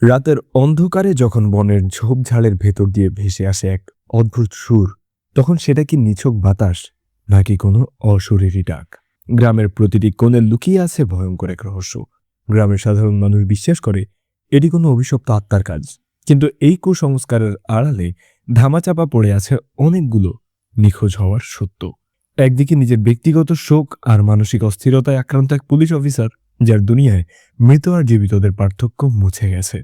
রাতের অন্ধকারে যখন বনের ঝোপঝাড়ের ভেতর দিয়ে ভেসে আসে এক অদ্ভুত সুর, তখন সেটা কি নিছক বাতাস নাকি কোনো অশরীরী ডাক? গ্রামের প্রতিটি কোণে লুকিয়ে আছে ভয়ঙ্কর এক রহস্য। গ্রামের সাধারণ মানুষ বিশ্বাস করে এটি কোনো অভিশপ্ত আত্মার কাজ, কিন্তু এই কুসংস্কারের আড়ালে ধামাচাপা পড়ে আছে অনেকগুলো নিখোঁজ হওয়ার সত্য। একদিকে নিজের ব্যক্তিগত শোক আর মানসিক অস্থিরতায় আক্রান্ত এক পুলিশ অফিসার, যার দুনিয়ায় মৃত আর জীবিতদের পার্থক্য মুছে গেছে।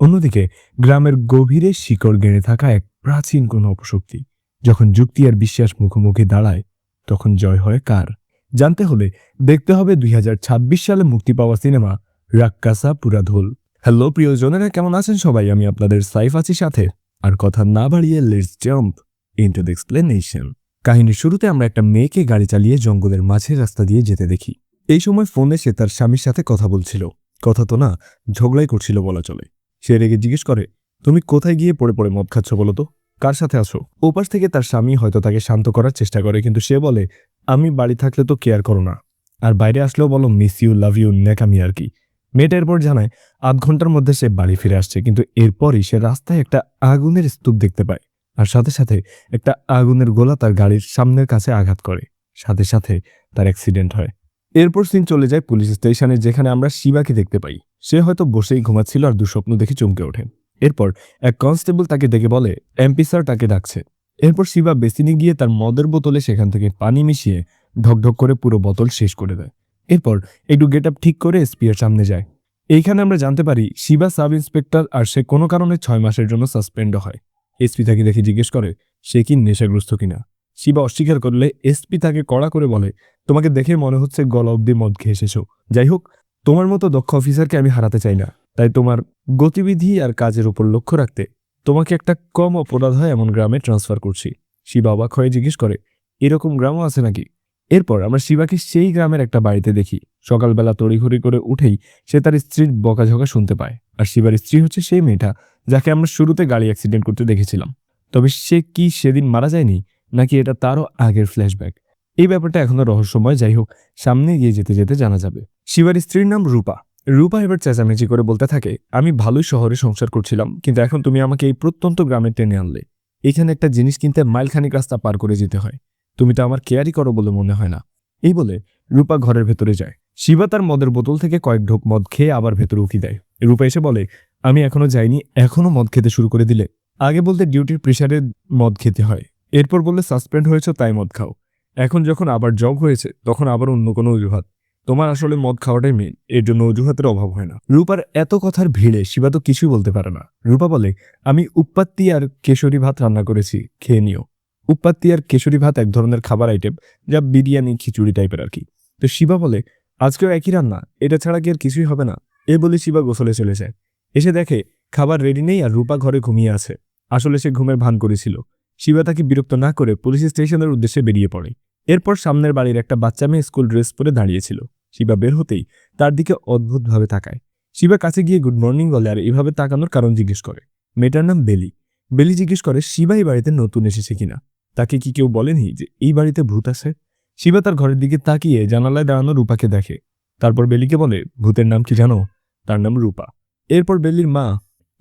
অন্যদিকে গ্রামের গভীরে শিকড় গেড়ে থাকা এক প্রাচীন কোন অপশক্তি, যখন যুক্তি আর বিশ্বাস মুখোমুখি দাঁড়ায়, তখন জয় হয় কার? জানতে হলে দেখতে হবে 2026 সালে মুক্তি পাওয়া সিনেমা রাক্কাসা পুরাধুল। হ্যালো প্রিয়জনেরা, কেমন আছেন সবাই? আমি আপনাদের সাইফ আছি সাথে। আর কথা না বাড়িয়ে let's jump into the explanation. কাহিনীর শুরুতে আমরা একটা মেয়েকে গাড়ি চালিয়ে জঙ্গলের মাঝে রাস্তা দিয়ে যেতে দেখি। এই সময় ফোনে সে তার স্বামীর সাথে কথা বলছিল। কথা তো না, ঝগড়াই করছিল বলা চলে। সে রেগে জিজ্ঞেস করে, তুমি কোথায় গিয়ে পড়ে পড়ে মদ খাচ্ছ বলো তো? কার সাথে আছো? ওপাশ থেকে তার স্বামী হয়তো তাকে শান্ত করার চেষ্টা করে, কিন্তু সে বলে, আমি বাড়ি থাকলে তো কেয়ার করো না, আর বাইরে আসলেও বলো মিস ইউ, লাভ ইউ, ন্যাকামি আর কি। মেয়েটা এরপর জানায় ৮ ঘন্টার মধ্যে সে বাড়ি ফিরে আসছে, কিন্তু এরপরই সে রাস্তায় একটা আগুনের স্তূপ দেখতে পায়, আর সাথে সাথে একটা আগুনের গোলা তার গাড়ির সামনের কাছে আঘাত করে। সাথে সাথে তার অ্যাক্সিডেন্ট হয়। এরপর সিন চলে যায় পুলিশ স্টেশনে, যেখানে আমরা শিবাকে দেখতে পাই। সে হয়তো বসেই ঘুমাচ্ছিল আর দুঃস্বপ্ন দেখে চমকে ওঠে। এরপর এক কনস্টেবল তাকে দেখে বলে, এমপি স্যার তাকে ডাকছে। এরপর শিবা বেসিনে গিয়ে তার মদের বোতলে সেখান থেকে পানি মিশিয়ে ঢকঢক করে পুরো বোতল শেষ করে দেয়। এরপর একটু গেট আপ ঠিক করে এসপি এর সামনে যায়। এইখানে আমরা জানতে পারি শিবা সাব ইন্সপেক্টর, আর সে কোনো কারণে 6 মাসের জন্য সাসপেন্ডও হয়। এসপি তাকে দেখে জিজ্ঞেস করে সে কি নেশাগ্রস্ত কিনা। শিবা অস্বীকার করলে এসপি তাকে কড়া করে বলে, তোমাকে দেখে মনে হচ্ছে গলা অব্দি মদ খেয়ে এসেছো। যাই হোক, তোমার মতো দক্ষ অফিসারকে আমি হারাতে চাই না, তাই তোমার গতিবিধি আর কাজের উপর লক্ষ্য রাখতে তোমাকে একটা কম অপরাধ হয় এমন গ্রামে ট্রান্সফার করছি। শিবা অবাক হয়ে জিজ্ঞেস করে, এরকম গ্রামও আছে নাকি? এরপর আমরা শিবাকে সেই গ্রামের একটা বাড়িতে দেখি। সকালবেলা তড়িঘড়ি করে উঠেই সে তার স্ত্রীর বকাঝকা শুনতে পায়, আর শিবার স্ত্রী হচ্ছে সেই মেয়েটা যাকে আমরা শুরুতে গাড়ি অ্যাক্সিডেন্ট করতে দেখেছিলাম। তবে সে কি সেদিন মারা যায়নি, নাকি এটা তারও আগের ফ্ল্যাশব্যাক? এই ব্যাপারটা এখনো রহস্যময়। যাই হোক, সামনে গিয়ে যেতে যেতে জানা যাবে। শিবার স্ত্রীর নাম রূপা। রূপা এবার চেঁচামেচি করে বলতে থাকে, আমি ভালোই শহরে সংসার করছিলাম, কিন্তু এখন তুমি আমাকে এই প্রত্যন্ত গ্রামে টেনে আনলে। এখানে একটা জিনিস কিনতে মাইলখানিক রাস্তা পার করে যেতে হয়। তুমি তো আমার কেয়ারই করো বলে মনে হয় না। এই বলে রূপা ঘরের ভেতরে যায়। শিবা তার মদের বোতল থেকে কয়েক ঢোক মদ খেয়ে আবার ভেতরে উকি দেয়। রূপা এসে বলে, আমি এখনো যাইনি, এখনো মদ খেতে শুরু করে দিলে? আগে বলতে ডিউটির প্রেশারে মদ খেতে হয়, এরপর বললে সাসপেন্ড হয়েছ তাই মদ খাও, এখন যখন আবার জব হয়েছে তখন আবার অন্য কোনো অজুহাত। তোমার আসলে মদ খাওয়াটাই মেন, এর জন্য অজুহাতের অভাব হয় না। রূপার এত কথার ভিড়ে শিবা তো কিছুই বলতে পারে না। রূপা বলে, আমি উপ্পাত্তি আর কেশরী ভাত রান্না করেছি, খেয়ে নিও। উপ্পাত্তি আর কেশরী ভাত এক ধরনের খাবার আইটেম, যা বিরিয়ানি খিচুড়ি টাইপের আর কি। তো শিবা বলে, আজকেও একই রান্না, এটা ছাড়া কি আর কিছুই হবে না? এ বলে শিবা গোসলে চলে যায়। এসে দেখে খাবার রেডি নেই আর রূপা ঘরে ঘুমিয়ে আছে। আসলে সে ঘুমের ভান করেছিল। শিবা তাকে বিরক্ত না করে পুলিশ স্টেশনের উদ্দেশ্যে বেরিয়ে পড়ে। এরপর সামনের বাড়ির একটা বাচ্চা মেয়ে স্কুল ড্রেস পরে দাঁড়িয়েছিল। শিবা বের হতেই তার দিকে অদ্ভুতভাবে তাকায়। শিবা কাছে গিয়ে গুড মর্নিং বলে আর এভাবে তাকানোর কারণ জিজ্ঞেস করে। মেয়েটার নাম বেলি। বেলি জিজ্ঞেস করে শিবা এই বাড়িতে নতুন এসেছে কিনা, তাকে কি কেউ বলেনি যে এই বাড়িতে ভূত আছে? শিবা তার ঘরের দিকে তাকিয়ে জানালায় দাঁড়ানো রূপাকে দেখে। তারপর বেলিকে বলে, ভূতের নাম কি জানো? তার নাম রূপা। এরপর বেলির মা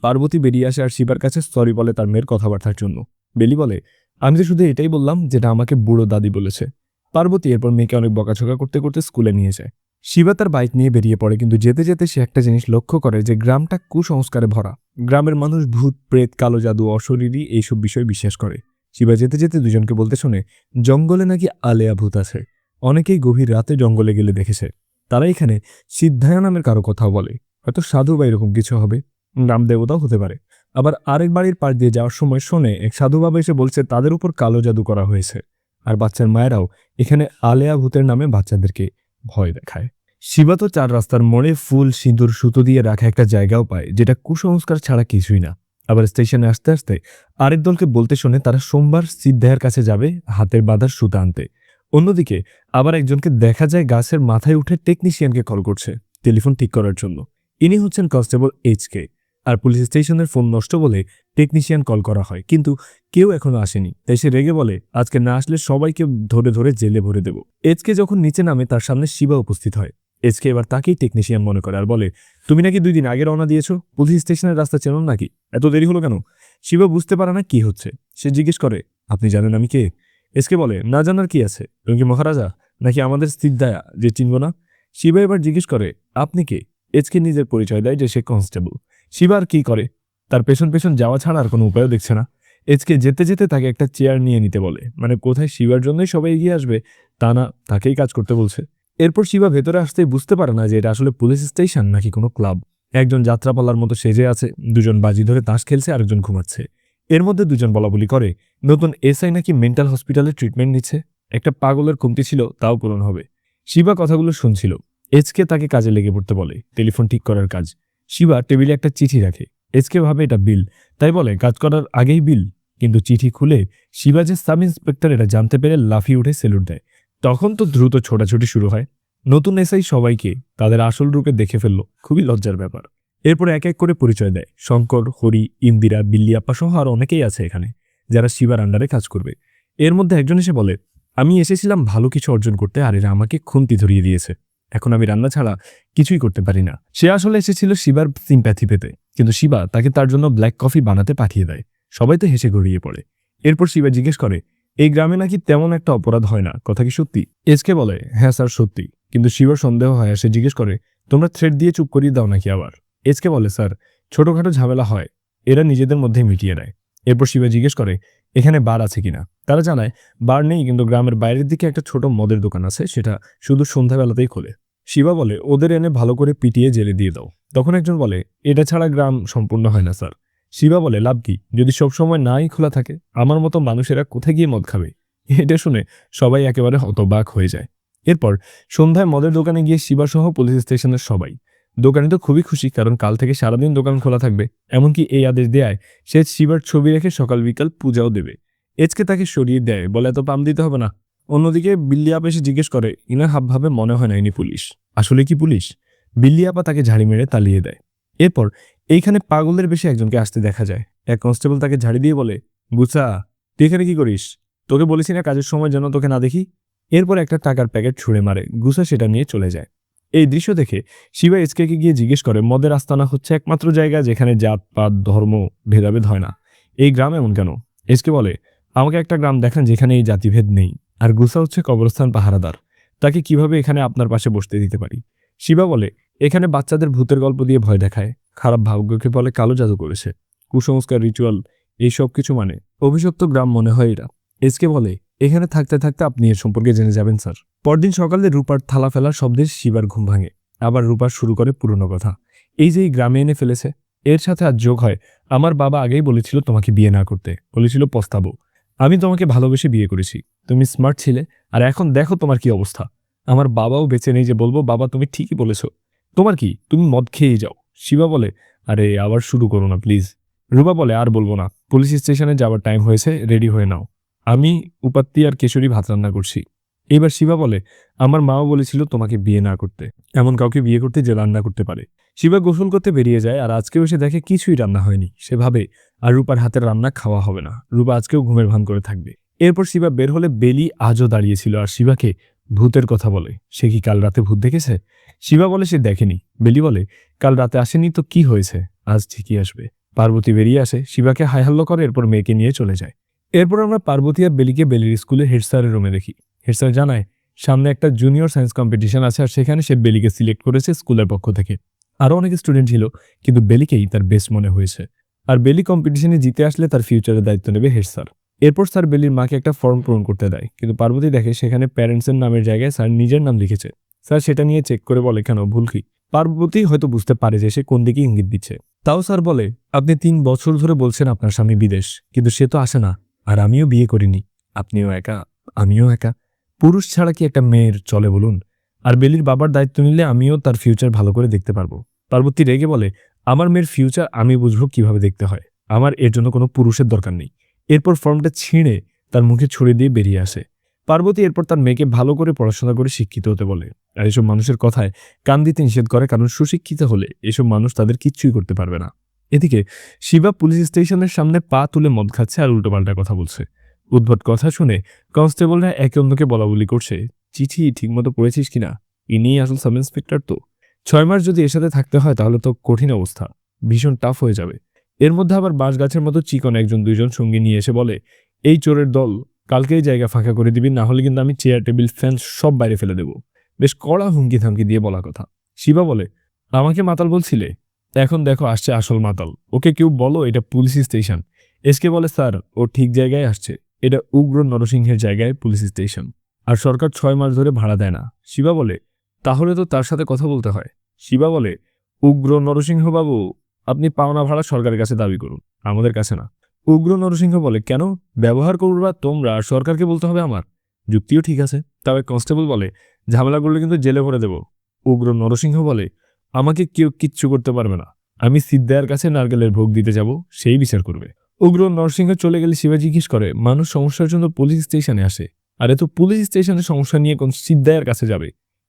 পার্বতী বেরিয়ে আসে আর শিবার কাছে সরি বলে তার মেয়ের কথাবার্তার জন্য। বেলি বলে, আমি তো শুধু এটাই বললাম যেটা আমাকে বুড়ো দাদি বলেছে। পার্বতী এরপর মেয়েকে অনেক বকাঝকা করতে করতে স্কুলে নিয়ে যায়। শিবা তার বাইক নিয়ে বেরিয়ে পড়ে, কিন্তু যেতে যেতে সে একটা জিনিস লক্ষ্য করে যে গ্রামটা কুসংস্কারে ভরা। গ্রামের মানুষ ভূত, প্রেত, কালো জাদু, অশরীরী এইসব বিষয় বিশ্বাস করে। শিবা যেতে যেতে দুজনকে বলতে শোনে জঙ্গলে নাকি আলেয়া ভূত আছে। অনেকেই গভীর রাতে জঙ্গলে গেলে দেখেছে। তারা এখানে সিদ্ধায়া নামের কারো কথাও বলে, হয়তো সাধু বা এরকম কিছু হবে, নাম দেবতাও হতে পারে। আবার আরেক বাড়ির পাশ দিয়ে যাওয়ার সময় শোনে এক সাধু বাবা এসে বলছে তাদের উপর কালো জাদু করা হয়েছে, আর বাচ্চার মায়েরাও এখানে আলেয়া ভূতের নামে বাচ্চাদেরকে ভয় দেখায়। শিবা তো 4 রাস্তার মোড়ে ফুল, সিঁদুর, সুতো দিয়ে রাখা একটা জায়গাও পায়, যেটা কুসংস্কার ছাড়া কিছুই না। আবার স্টেশনে আসতে আসতে আরেক দলকে বলতে শোনে তারা সোমবার সিদ্ধায়ের কাছে যাবে হাতের বাঁধার সুতা আনতে। অন্যদিকে আবার একজনকে দেখা যায় গাছের মাথায় উঠে টেকনিশিয়ানকে কল করছে টেলিফোন ঠিক করার জন্য। ইনি হচ্ছেন কনস্টেবল এইচকে। আর পুলিশ স্টেশনের ফোন নষ্ট বলে টেকনিশিয়ান কল করা হয়, কিন্তু কেউ এখনো আসেনি। তাই সে রেগে বলে, আজকে না আসলে সবাইকে ধরে ধরে জেলে ভরে দেব। এইচকে যখন নিচে নামে তার সামনে শিবা উপস্থিত হয়। এসকে এবার তাকেই টেকনিশিয়ান মনে করে আর বলে, তুমি নাকি 2 দিন আগে রওনা দিয়েছো, পুলিশ স্টেশনের রাস্তা চেনো নাকি? এত দেরি হলো কেন? শিবা বুঝতে পারে না কি হচ্ছে। সে জিজ্ঞেস করে, আপনি জানেন আমি কে? এসকে বলে, না জানার কি আছে, তুমি কি মহারাজা নাকি আমাদের স্থিরদায়া যে চিনব না? শিবা এবার জিজ্ঞেস করে, আপনি কে? এসকে নিজের পরিচয় দেয় যে সে কনস্টেবল। শিবা আর কি করে, তার পেছন পেছন যাওয়া ছাড়া আর কোনো উপায়ও দেখছে না। এসকে যেতে যেতে তাকে একটা চেয়ার নিয়ে নিতে বলে, মানে কোথায় শিবার জন্যই সবাই এগিয়ে আসবে তা না, তাকেই কাজ করতে বলছে। এরপর শিবা ভেতরে আসতেই বুঝতে পারে না যে এটা আসলে পুলিশ স্টেশন নাকি কোনো ক্লাব। একজন যাত্রাপালার মতো সেজে আছে, দুজন বাজি ধরে তাস খেলছে, আরেকজন ঘুমাচ্ছে। এর মধ্যে দুজন বলাবলি করে নতুন এসআই নাকি মেন্টাল হসপিটালে ট্রিটমেন্ট নিচ্ছে, একটা পাগলের কমতি ছিল তাও পূরণ হবে। শিবা কথাগুলো শুনছিল। এসকে তাকে কাজে লেগে পড়তে বলে, টেলিফোন ঠিক করার কাজ। শিবা টেবিলে একটা চিঠি রাখে। এসকে ভাবে এটা বিল, তাই বলে কাজ করার আগেই বিল। কিন্তু চিঠি খুলে শিবা যে সাব ইন্সপেক্টর এটা জানতে পেরে লাফিয়ে উঠে সেলুট দেয়। তখন তো দ্রুত ছোটাছুটি শুরু হয়। নতুন এসআই সবাইকে তাদের আসল রূপে দেখে ফেললো, খুবই লজ্জার ব্যাপার। এরপর এক এক করে পরিচয় দেয়। শঙ্কর, হরি, ইন্দিরা, বিল্লিয়াপ্পা সহ আর অনেকেই আছে এখানে যারা শিবার আন্ডারে কাজ করবে। এর মধ্যে একজন এসে বলে, আমি এসেছিলাম ভালো কিছু অর্জন করতে, আর এরা আমাকে খুন্তি ধরিয়ে দিয়েছে। এখন আমি রান্না ছাড়া কিছুই করতে পারি না। সে আসলে এসেছিল শিবার সিম্প্যাথি পেতে, কিন্তু শিবা তাকে তার জন্য ব্ল্যাক কফি বানাতে পাঠিয়ে দেয়। সবাই তো হেসে গড়িয়ে পড়ে। এরপর শিবা জিজ্ঞেস করে, এই গ্রামে নাকি তেমন একটা অপরাধ হয় না, কথা কি সত্যি? এসকে বলে, হ্যাঁ স্যার সত্যি। কিন্তু শিবার সন্দেহ হয়, সে জিজ্ঞেস করে, তোমরা থ্রেড দিয়ে চুপ করিয়ে দাও নাকি আবার? এসকে বলে, স্যার ছোটখাটো ঝামেলা হয়, এরা নিজেদের মধ্যে মিটিয়ে নেয়। এরপর শিবা জিজ্ঞেস করে, এখানে বার আছে কিনা? তারা জানায় বার নেই, কিন্তু গ্রামের বাইরের দিকে একটা ছোট মদের দোকান আছে, সেটা শুধু সন্ধ্যাবেলাতেই খোলে। শিবা বলে, ওদের এনে ভালো করে পিটিয়ে জেলে দিয়ে দাও। তখন একজন বলে, এটা ছাড়া গ্রাম সম্পূর্ণ হয় না স্যার। শিবা বলে, লাভ কি যদি সবসময় নাই খোলা থাকে? আমার মতো মানুষেরা কোথায় গিয়ে মদ খাবে? এটা শুনে সবাই একেবারে হতবাক হয়ে যায়। এরপর সন্ধ্যায় মদের দোকানে গিয়ে শিবা সহ পুলিশ স্টেশনের সবাই। দোকানি তো খুবই খুশি, কারণ কাল থেকে সারাদিন দোকান খোলা থাকবে। এমনকি এই আদেশ দেয় সে শিবার ছবি রেখে সকাল বিকাল পূজাও দেবে। এজকে তাকে সরিয়ে দেয়, বলে এত পাম দিতে হবে না। অন্যদিকে বিল্লিয়াপা এসে জিজ্ঞেস করে, ইনার হাবভাবে মনে হয় না ইনি পুলিশ, আসলে কি পুলিশ? বিল্লিয়াপা তাকে ঝাড়ি মেরে তালিয়ে দেয়। এরপর এইখানে পাগলের বেশি একজনকে আসতে দেখা যায়। এক কনস্টেবল তাকে ঝাড়ি দিয়ে বলে, গুসা তুই এখানে কি করিস? তোকে বলেছি না কাজের সময় যেন তোকে না দেখি। এরপর একটা টাকার প্যাকেট ছুঁড়ে মারে, গুসা সেটা নিয়ে চলে যায়। এই দৃশ্য দেখে শিবা এসকে গিয়ে জিজ্ঞেস করে, মদের আস্তানা হচ্ছে একমাত্র জায়গা যেখানে জাত পাত ধর্ম ভেদাভেদ হয় না, এই গ্রাম এমন কেন? এসকে বলে, আমাকে একটা গ্রাম দেখান যেখানে এই জাতিভেদ নেই। আর গুসা হচ্ছে কবরস্থান পাহারাদার, তাকে কিভাবে এখানে আপনার পাশে বসতে দিতে পারি? শিবা বলে, এখানে বাচ্চাদের ভূতের গল্প দিয়ে ভয় দেখায়, খারাপ ভাগ্যকে বলে কালো জাদু করেছে, কুসংস্কার রিচুয়াল এই সব কিছু মানে অভিশপ্ত গ্রাম মনে হয় এরা। এসকে বলে, এখানে থাকতে থাকতে আপনি এর সম্পর্কে জেনে যাবেন স্যার। পরদিন সকালে রূপার থালা ফেলার শব্দে শিবার ঘুম ভাঙে। আবার রূপার শুরু করে পুরনো কথা, এই যে এই গ্রামে এনে ফেলেছে। এর সাথে আজ যোগ হয়, আমার বাবা আগেই বলেছিল তোমাকে বিয়ে না করতে, বলেছিল পস্তাবো। আমি তোমাকে ভালোবেসে বিয়ে করেছি, তুমি স্মার্ট ছিলে, আর এখন দেখো তোমার কি অবস্থা। আমার বাবাও বেঁচে নেই যে বলবো বাবা তুমি ঠিকই বলেছ। তোমার কি, তুমি মদ খেয়েই যাও। শিবা বলে, আরে আবার শুরু করো না প্লিজ। রূপা বলে, আর বলবো না, পুলিশ স্টেশনে যাওয়ার টাইম হয়েছে, রেডি হয়ে নাও। আমি উপাত্তি আর কেশরী ভাত রান্না করছি। এবার শিবা বলে, আমার মাও বলেছিল তোমাকে বিয়ে না করতে, এমন কাউকে বিয়ে করতে যে রান্না করতে পারে। শিবা গোসল করতে বেরিয়ে যায়, আর আজকেও সে দেখে কিছুই রান্না হয়নি। সে ভাবে আর রূপার হাতের রান্না খাওয়া হবে না, রূপা আজকেও ঘুমের ভান করে থাকবে। এরপর শিবা বের হলে বেলি আজও দাঁড়িয়েছিল আর শিবাকে ভূতের কথা বলে। সে কি কাল রাতে ভূত দেখেছে? শিবা বলে সে দেখেনি। বেলি বলে, কাল রাতে আসেনি তো কি হয়েছে, আজ ঠিকই আসবে। পার্বতী বেরিয়ে আসে, শিবাকে হাইহাল্লো করে, এরপর মেয়েকে নিয়ে চলে যায়। এরপর আমরা পার্বতী আর বেলিকে বেলির স্কুলে হেড স্যারের রুমে দেখি। হেড স্যার জানায় সামনে একটা জুনিয়র সায়েন্স কম্পিটিশন আছে, আর সেখানে সে বেলিকে সিলেক্ট করেছে স্কুলের পক্ষ থেকে। আরও অনেক স্টুডেন্ট ছিল, কিন্তু বেলিকেই তার বেস্ট মনে হয়েছে। আর বেলি কম্পিটিশনে জিতে আসলে তার ফিউচারের দায়িত্ব নেবে হেড স্যার। এরপর স্যার বেলির মাকে একটা ফর্ম পূরণ করতে দেয়, কিন্তু পার্বতী দেখে সেখানে প্যারেন্টসের নামের জায়গায় স্যার নিজের নাম লিখেছে। স্যার সেটা নিয়ে চেক করে বলে, কেন ভুল কি? পার্বতী হয়তো বুঝতে পারে যে সে কোন দিকে ইঙ্গিত দিচ্ছে। তাও স্যার বলে, আপনি 3 বছর ধরে বলছেন আপনার স্বামী বিদেশ, কিন্তু সে তো আসে না, আর আমিও বিয়ে করিনি। আপনিও একা, আমিও একা, পুরুষ ছাড়া কি একটা মেয়ের চলে বলুন? আর বেলির বাবার দায়িত্ব নিলে আমিও তার ফিউচার ভালো করে দেখতে পারবো। পার্বতী রেগে বলে, আমার মেয়ের ফিউচার আমি বুঝবো কিভাবে দেখতে হয়, আমার এর জন্য কোনো পুরুষের দরকার নেই। এরপর ফর্মটা ছিঁড়ে তার মুখে ছড়িয়ে দিয়ে বেরিয়ে আসে। পার্বতী এরপর তার মেয়েকে ভালো করে পড়াশোনা করে শিক্ষিত হতে বলে, আর এসব মানুষের কথায় কান দিতে নিষেধ করে, কারণ সুশিক্ষিত হলে এসব মানুষ তাদের কিচ্ছুই করতে পারবে না। এদিকে শিবা পুলিশ স্টেশনের সামনে পা তুলে মদ খাচ্ছে আর উল্টোপাল্টা কথা বলছে। উদ্ভট কথা শুনে কনস্টেবলরা একে অন্যকে বলাবলি করছে, চিঠি ঠিকমতো পড়েছিস কিনা? ইনিই আসল সাব ইন্সপেক্টর তো। 6 মাস যদি এর সাথে থাকতে হয় তাহলে তো কঠিন অবস্থা, ভীষণ টাফ হয়ে যাবে। এর মধ্যে আবার বাঁশগাছের মতো চিকন একজন দুইজন সঙ্গী নিয়ে এসে বলে, এই চোরের দল কালকেই জায়গা ফাঁকা করে দিবি, না হলে কিন্তু আমি চেয়ার টেবিল ফ্যান সব বাইরে ফেলে দেবো। বেশ কড়া হুমকি থামকি দিয়ে বলা কথা। শিবা বলে, আমাকে মাতাল বলছিলে, এখন দেখো আসছে আসল মাতাল, ওকে কেউ বলো এটা পুলিশ স্টেশন। এসকে বলে, স্যার ও ঠিক জায়গায় আসছে, এটা উগ্র নরসিংহের জায়গায় পুলিশ স্টেশন, আর সরকার 6 মাস ধরে ভাড়া দেয় না। শিবা বলে, তাহলে তো তার সাথে কথা বলতে হয়। শিবা বলে, উগ্র নরসিংহ বাবু, আপনি পাওনা ভাড়া সরকারের কাছে দাবি করুন, আমাদের কাছে না। উগ্র নরসিংহ বলে, কেন? ব্যবহার করবা তোমরা, আর সরকারকে বলতে হবে আমার। যুক্তিও ঠিক আছে। তবে কনস্টেবল বলে, ঝামেলা করলে কিন্তু জেলে ভরে দেব। উগ্র নরসিংহ বলে, আমাকে কেউ কিচ্ছু করতে পারবে না, আমি সিদ্ধায়ের কাছে নারকেলের ভোগ দিতে যাব, সেই বিচার করবে। উগ্র নরসিংহ চলে গেলে শিবা জিজ্ঞেস করে, মানুষ সমস্যার জন্য পুলিশ স্টেশনে আসে, আর এত পুলিশ স্টেশনে সমস্যা নিয়ে কোন সিদ্ধায়ের কাছে যাবে?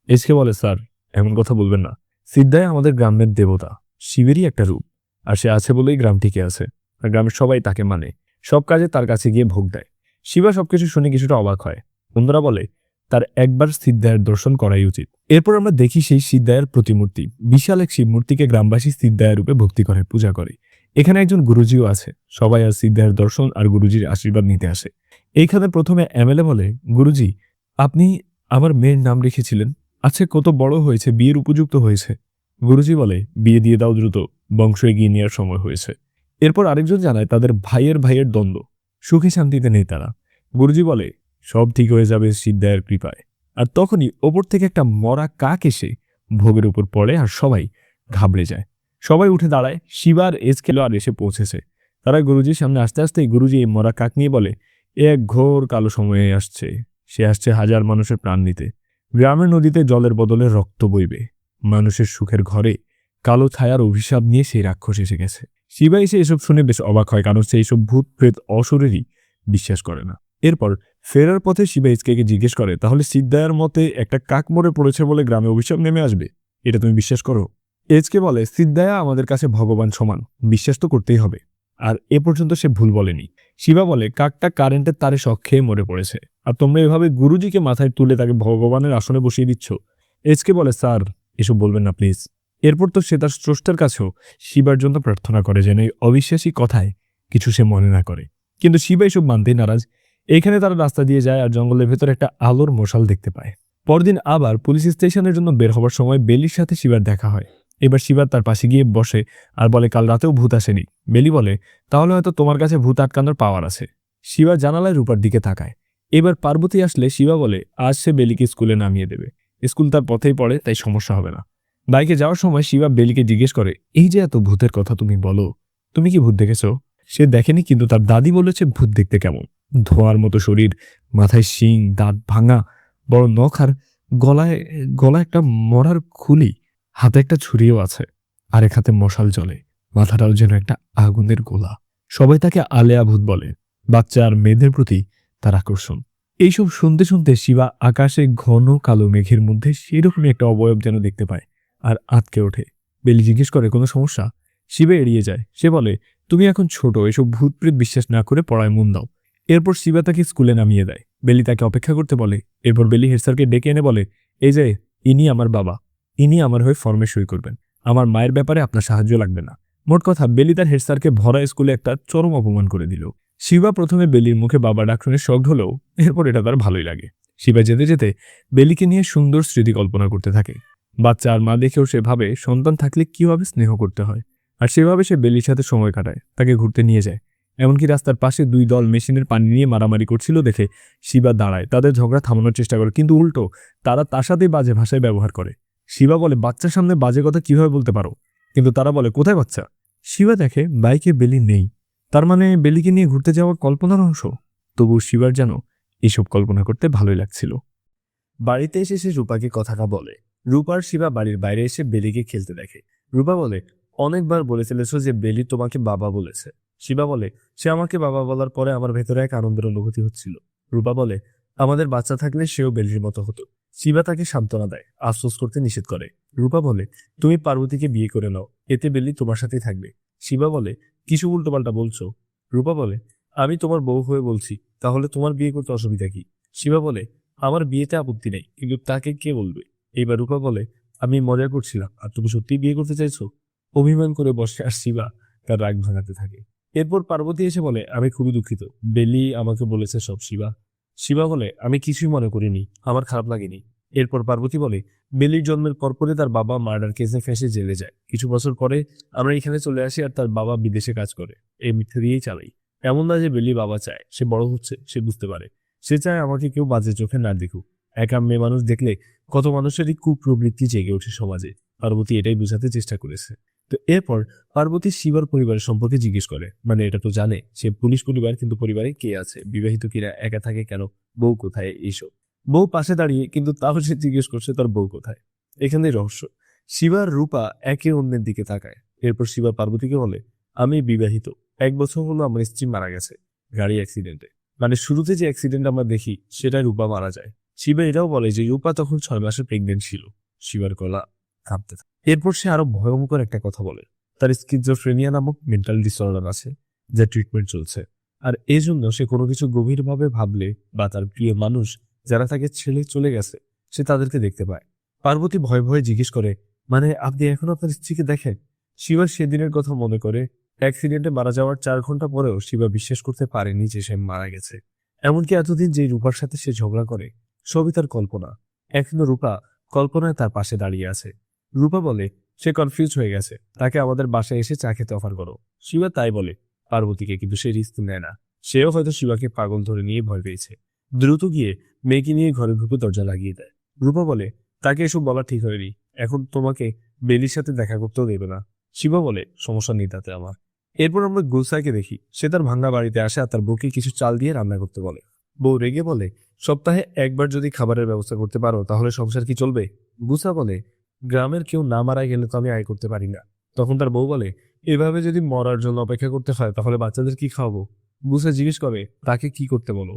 এসকে বলে, স্যার এমন কথা বলবেন না, সিদ্ধায় আমাদের গ্রামের দেবতা, শিবেরই একটা রূপ, আর সে আছে বলেই গ্রাম টিকে আছে, আর গ্রামের সবাই তাকে মানে, সব কাজে তার কাছে গিয়ে ভোগ দেয়। শিবা সবকিছু শুনে কিছুটা অবাক হয়। বন্ধুরা বলে, তার একবার সিদ্ধায়ের দর্শন করাই উচিত। এরপর আমরা দেখি সেই সিদ্ধায়ের প্রতিমূর্তি, বিশাল এক শিব মূর্তিকে গ্রামবাসী সিদ্ধায়ের রূপে ভক্তি করে, পূজা করে। এখানে একজন গুরুজিও আছে, সবাই আর সিদ্ধায়ের দর্শন আর গুরুজির আশীর্বাদ নিতে আসে। এইখানে প্রথমে এমএলএ বলে, গুরুজি আপনি আমার মেয়ের নাম রেখেছিলেন, আচ্ছা কত বড় হয়েছে, বিয়ের উপযুক্ত হয়েছে। গুরুজি বলে, বিয়ে দিয়ে দাও দ্রুত, বংশ এগিয়ে নেওয়ার সময় হয়েছে। এরপর আরেকজন জানায় তাদের ভাইয়ের ভাইয়ের দ্বন্দ্ব, সুখে শান্তিতে নেই তারা। গুরুজি বলে, সব ঠিক হয়ে যাবে সিদ্ধায়ের কৃপায়। আর তখনই ওপর থেকে একটা মরা কাক এসে ভোগের উপর পড়ে, আর সবাই ঘাবড়ে যায়। সবাই উঠে দাঁড়ায়, শিবার এসকেলো আর এসে পৌঁছেছে। তারা গুরুজির সামনে আসতে আসতেই গুরুজি এই মরা কাক নিয়ে বলে, এ এক ঘোর কালো সময়ে আসছে, সে আসছে হাজার মানুষের প্রাণ নিতে। গ্রামের নদীতে জলের বদলে রক্ত বইবে, মানুষের সুখের ঘরে কালো ছায়ার অভিশাপ নিয়ে সেই রাক্ষস এসে গেছে। শিবা এসে এসব শুনে বেশ অবাক হয়, কারণ সে এইসব ভূত প্রেত অসুরেরই বিশ্বাস করে না। এরপর ফেরার পথে শিবা এসকে জিজ্ঞেস করে, তাহলে সিদ্ধায়ের মতে একটা কাক মরে পড়েছে বলে গ্রামে অভিশাপ নেমে আসবে, এটা তুমি বিশ্বাস করো? এজকে বলে, সিদ্ধায়া আমাদের কাছে ভগবান সমান, বিশ্বাস তো করতেই হবে, আর এ পর্যন্ত সে ভুল বলেনি। শিবা বলে, কাকটা কারেন্টের তারে শক খেয়ে মরে পড়েছে, আর তোমরা এভাবে গুরুজিকে মাথায় তুলে তাকে ভগবানের আসনে বসিয়ে দিচ্ছ। এজকে বলে, স্যার এসব বলবেন না প্লিজ। এরপর তো সে তার স্রষ্টার কাছেও শিবার জন্য প্রার্থনা করে যেন এই অবিশ্বাসী কথায় কিছু সে মনে না করে, কিন্তু শিবা এসব মানতেই নারাজ। এইখানে তারা রাস্তা দিয়ে যায় আর জঙ্গলের ভেতর একটা আলোর মশাল দেখতে পায়। পরদিন আবার পুলিশ স্টেশনের জন্য বের হবার সময় বেলির সাথে শিবার দেখা হয়। এবার শিবা তার পাশে গিয়ে বসে আর বলে, কাল রাতেও ভূত আসেনি। বেলি বলে, তাহলে হয়তো তোমার কাছে ভূত আটকানোর পাওয়ার আছে। শিবা জানালায় রূপার দিকে তাকায়। এবার পার্বতী আসলে শিবা বলে, আজ সে বেলিকে স্কুলে নামিয়ে দেবে, স্কুল তার পথেই পড়ে, তাই সমস্যা হবে না। বাইকে যাওয়ার সময় শিবা বেলিকে জিজ্ঞেস করে, এই যে এত ভূতের কথা তুমি বলো, তুমি কি ভূত দেখেছো? সে দেখেনি, কিন্তু তার দাদি বলেছে ভূত দেখতে কেমন, ধোঁয়ার মতো শরীর, মাথায় শিং, দাঁত ভাঙা, বড় নখ, আর গলায় গলায় একটা মরার খুলি, হাতে একটা ছুরিও আছে, আর এক হাতে মশাল জ্বলে, মাথাটাও যেন একটা আগুনের গোলা। সবাই তাকে আলেয়া ভূত বলে, বাচ্চা আর মেয়েদের প্রতি তার আকর্ষণ। এইসব শুনতে শুনতে শিবা আকাশে ঘন কালো মেঘের মধ্যে সেরকমই একটা অবয়ব যেন দেখতে পায়, আর আঁতকে ওঠে। বেলি জিজ্ঞেস করে, কোনো সমস্যা? শিবা এড়িয়ে যায়। সে বলে, তুমি এখন ছোট, এসব ভূত প্রেত বিশ্বাস না করে পড়ায় মন দাও। এরপর শিবা তাকে স্কুলে নামিয়ে দেয়। বেলি তাকে অপেক্ষা করতে বলে। এরপর বেলি হেড স্যারকে ডেকে এনে বলে, এই যে ইনি আমার বাবা, ইনি আমার হয়ে ফর্মে সই করবেন, আমার মায়ের ব্যাপারে আপনার সাহায্য লাগবে না। মোট কথা, বেলি তার হেড স্যারকে ভরা স্কুলে একটা চরম অপমান করে দিল। শিবা প্রথমে বেলির মুখে বাবা ডাক শুনে শকড হলেও এরপর এটা তার ভালোই লাগে। শিবা যেতে যেতে বেলিকে নিয়ে সুন্দর স্মৃতি কল্পনা করতে থাকে। বাচ্চা আর মা দেখেও সে ভাবে সন্তান থাকলে কিভাবে স্নেহ করতে হয়, আর সেভাবে সে বেলির সাথে সময় কাটায়, তাকে ঘুরতে নিয়ে যায়। এমনকি রাস্তার পাশে দুই দল মেশিনের পানি নিয়ে মারামারি করছিল দেখে শিবা দাঁড়ায়, তাদের ঝগড়া থামানোর চেষ্টা করে, কিন্তু উল্টো তারা তার সাথেই বাজে ভাষায় ব্যবহার করে। শিবা বলে, বাচ্চার সামনে বাজে কথা কিভাবে বলতে পারো? কিন্তু তারা বলে, কোথায় বাচ্চা? শিবা দেখে বাইকে বেলি নেই, তার মানে বেলিকে নিয়ে ঘুরতে যাওয়া কল্পনার অংশ। তবু শিবার যেন এইসব কল্পনা করতে ভালোই লাগছিল। বাড়িতে এসে সে রূপাকে কথাটা বলে। রূপার শিবা বাড়ির বাইরে এসে বেলিকে খেলতে দেখে। রূপা বলে, অনেকবার বলে ফেলেছ যে বেলি তোমাকে বাবা বলেছে। শিবা বলে, সে আমাকে বাবা বলার পরে আমার ভেতরে এক আনন্দের অনুভূতি হচ্ছিল। রূপা বলে, আমাদের বাচ্চা থাকলে সেও বেলির মতো হতো। শিবা তাকে সান্ত্বনা দেয়, আফসোস করতে নিষেধ করে। রূপা বলে, তুমি পার্বতীকে বিয়ে করে নাও, এতে বেলি তোমার সাথেই থাকবে। শিবা বলে, কিছু উল্টোপাল্টা বলছো। রূপা বলে, আমি তোমার বউ হয়ে বলছি, তাহলে তোমার বিয়ে করতে অসুবিধা কি? শিবা বলে, আমার বিয়েতে আপত্তি নেই, কিন্তু তাকে কে বলবে? এইবার রূপা বলে, আমি মজা করছিলাম, আর তুমি সত্যি বিয়ে করতে চাইছো? অভিমান করে বসে আর শিবা তার রাগ ভাঙাতে থাকে। এরপর পার্বতী এসে বলে, আমি খুবই দুঃখিত, বেলি আমাকে বলেছে সব। শিবা শিবা বলে, আমি কিছুই মনে করিনি, আমার খারাপ লাগেনি। এরপর পার্বতী বলে, বেলির জন্মের পরপরই তার বাবা মার্ডার কেসে ফেঁসে জেলে যায়। কিছু বছর পরে আমরা এখানে চলে আসি আর তার বাবা বিদেশে কাজ করে। এই মিথ্যে দিয়েই চালাই। এমন না যে বেলি বাবা চায়, সে বড় হচ্ছে, সে বুঝতে পারে। সে চায় আমাকে কেউ বাজে চোখে না দেখুক। একা মেয়ে মানুষ দেখলে কত মানুষেরই কুপ্রবৃত্তি জেগে ওঠে সমাজে। পার্বতী এটাই বোঝাতে চেষ্টা করেছে। তো এরপর পার্বতী শিবার পরিবারের সম্পর্কে জিজ্ঞেস করে, মানে এটা তো জানে সে পুলিশ পরিবার, কিন্তু পরিবারে কে আছে, বিবাহিত কিনা, একা থাকে কেন, বউ কোথায়, এইসব। বউ পাশে দাঁড়িয়ে, কিন্তু তাও সে জিজ্ঞেস করছে তার বউ কোথায়। এখানেই রহস্য। শিবা আর রূপা একে অন্যের দিকে তাকায়। এরপর শিবা পার্বতীকে বলে, আমি বিবাহিত, 1 বছর হলো আমার স্ত্রী মারা গেছে গাড়ি অ্যাক্সিডেন্টে। মানে শুরুতে যে অ্যাক্সিডেন্ট আমরা দেখি সেটাই রূপা মারা যায়। শিবা এটাও বলে যে রূপা তখন 6 মাসের প্রেগনেন্ট ছিল। শিবার গলা কাঁপতে থাকে। এরপর সে আরো ভয়ঙ্কর একটা কথা বলে, তার স্কিজোফ্রেনিয়া নামক মেন্টাল ডিসঅর্ডার আছে, যা ট্রিটমেন্ট চলছে। আর এই জন্য সে কোনো কিছু গভীরভাবে ভাবলে বা তার প্রিয় মানুষ যারা তাকে ছেড়ে চলে গেছে সে তাদেরকে দেখতে পায়। পার্বতী ভয়ে ভয়ে জিজ্ঞেস করে, মানে আপনি এখন আপনার স্ত্রীকে দেখেন? শিবার সেদিনের কথা মনে করে। অ্যাক্সিডেন্টে মারা যাওয়ার 4 ঘন্টা পরেও শিবা বিশ্বাস করতে পারেনি যে সে মারা গেছে। এমনকি এতদিন যে রূপার সাথে সে ঝগড়া করে সবই তার কল্পনা। এখনো রূপা কল্পনায় তার পাশে দাঁড়িয়ে আছে। রূপা বলে, সে কনফিউজ হয়ে গেছে, তাকে আমাদের বাসায় এসে চা খেতে অফার করো। শিবা তাই বলে পার্বতীকে, কিন্তু সে রিস্ক নেয় না। সেও হয়তো শিবাকে পাগল ধরে নিয়ে ভয় পেয়েছে। দ্রুত গিয়ে মেয়েকে নিয়ে ঘরে ঢুকে দরজা লাগিয়ে দেয়। রূপা বলে, তাকে এসব বলা ঠিক হয়নি, এখন তোমাকে বেলির সাথে দেখা করতেও দেবে না। শিবা বলে, সমস্যা নেই তাতে আমার। এরপর আমরা গুলসাইকে দেখি, সে তার ভাঙ্গা বাড়িতে আসে আর তার বউকে কিছু চাল দিয়ে রান্না করতে বলে। বউ রেগে বলে, সপ্তাহে একবার যদি খাবারের ব্যবস্থা করতে পারো তাহলে সংসার কি চলবে? গুসা বলে, গ্রামের কেউ না মারা গেলে তো আমি আয় করতে পারি না। তখন তার বউ বলে, এভাবে যদি মরার জন্য অপেক্ষা করতে হয় তাহলে বাচ্চাদের কি খাওয়াবো? গুসা জিজ্ঞেস করে, তাকে কি করতে বলো?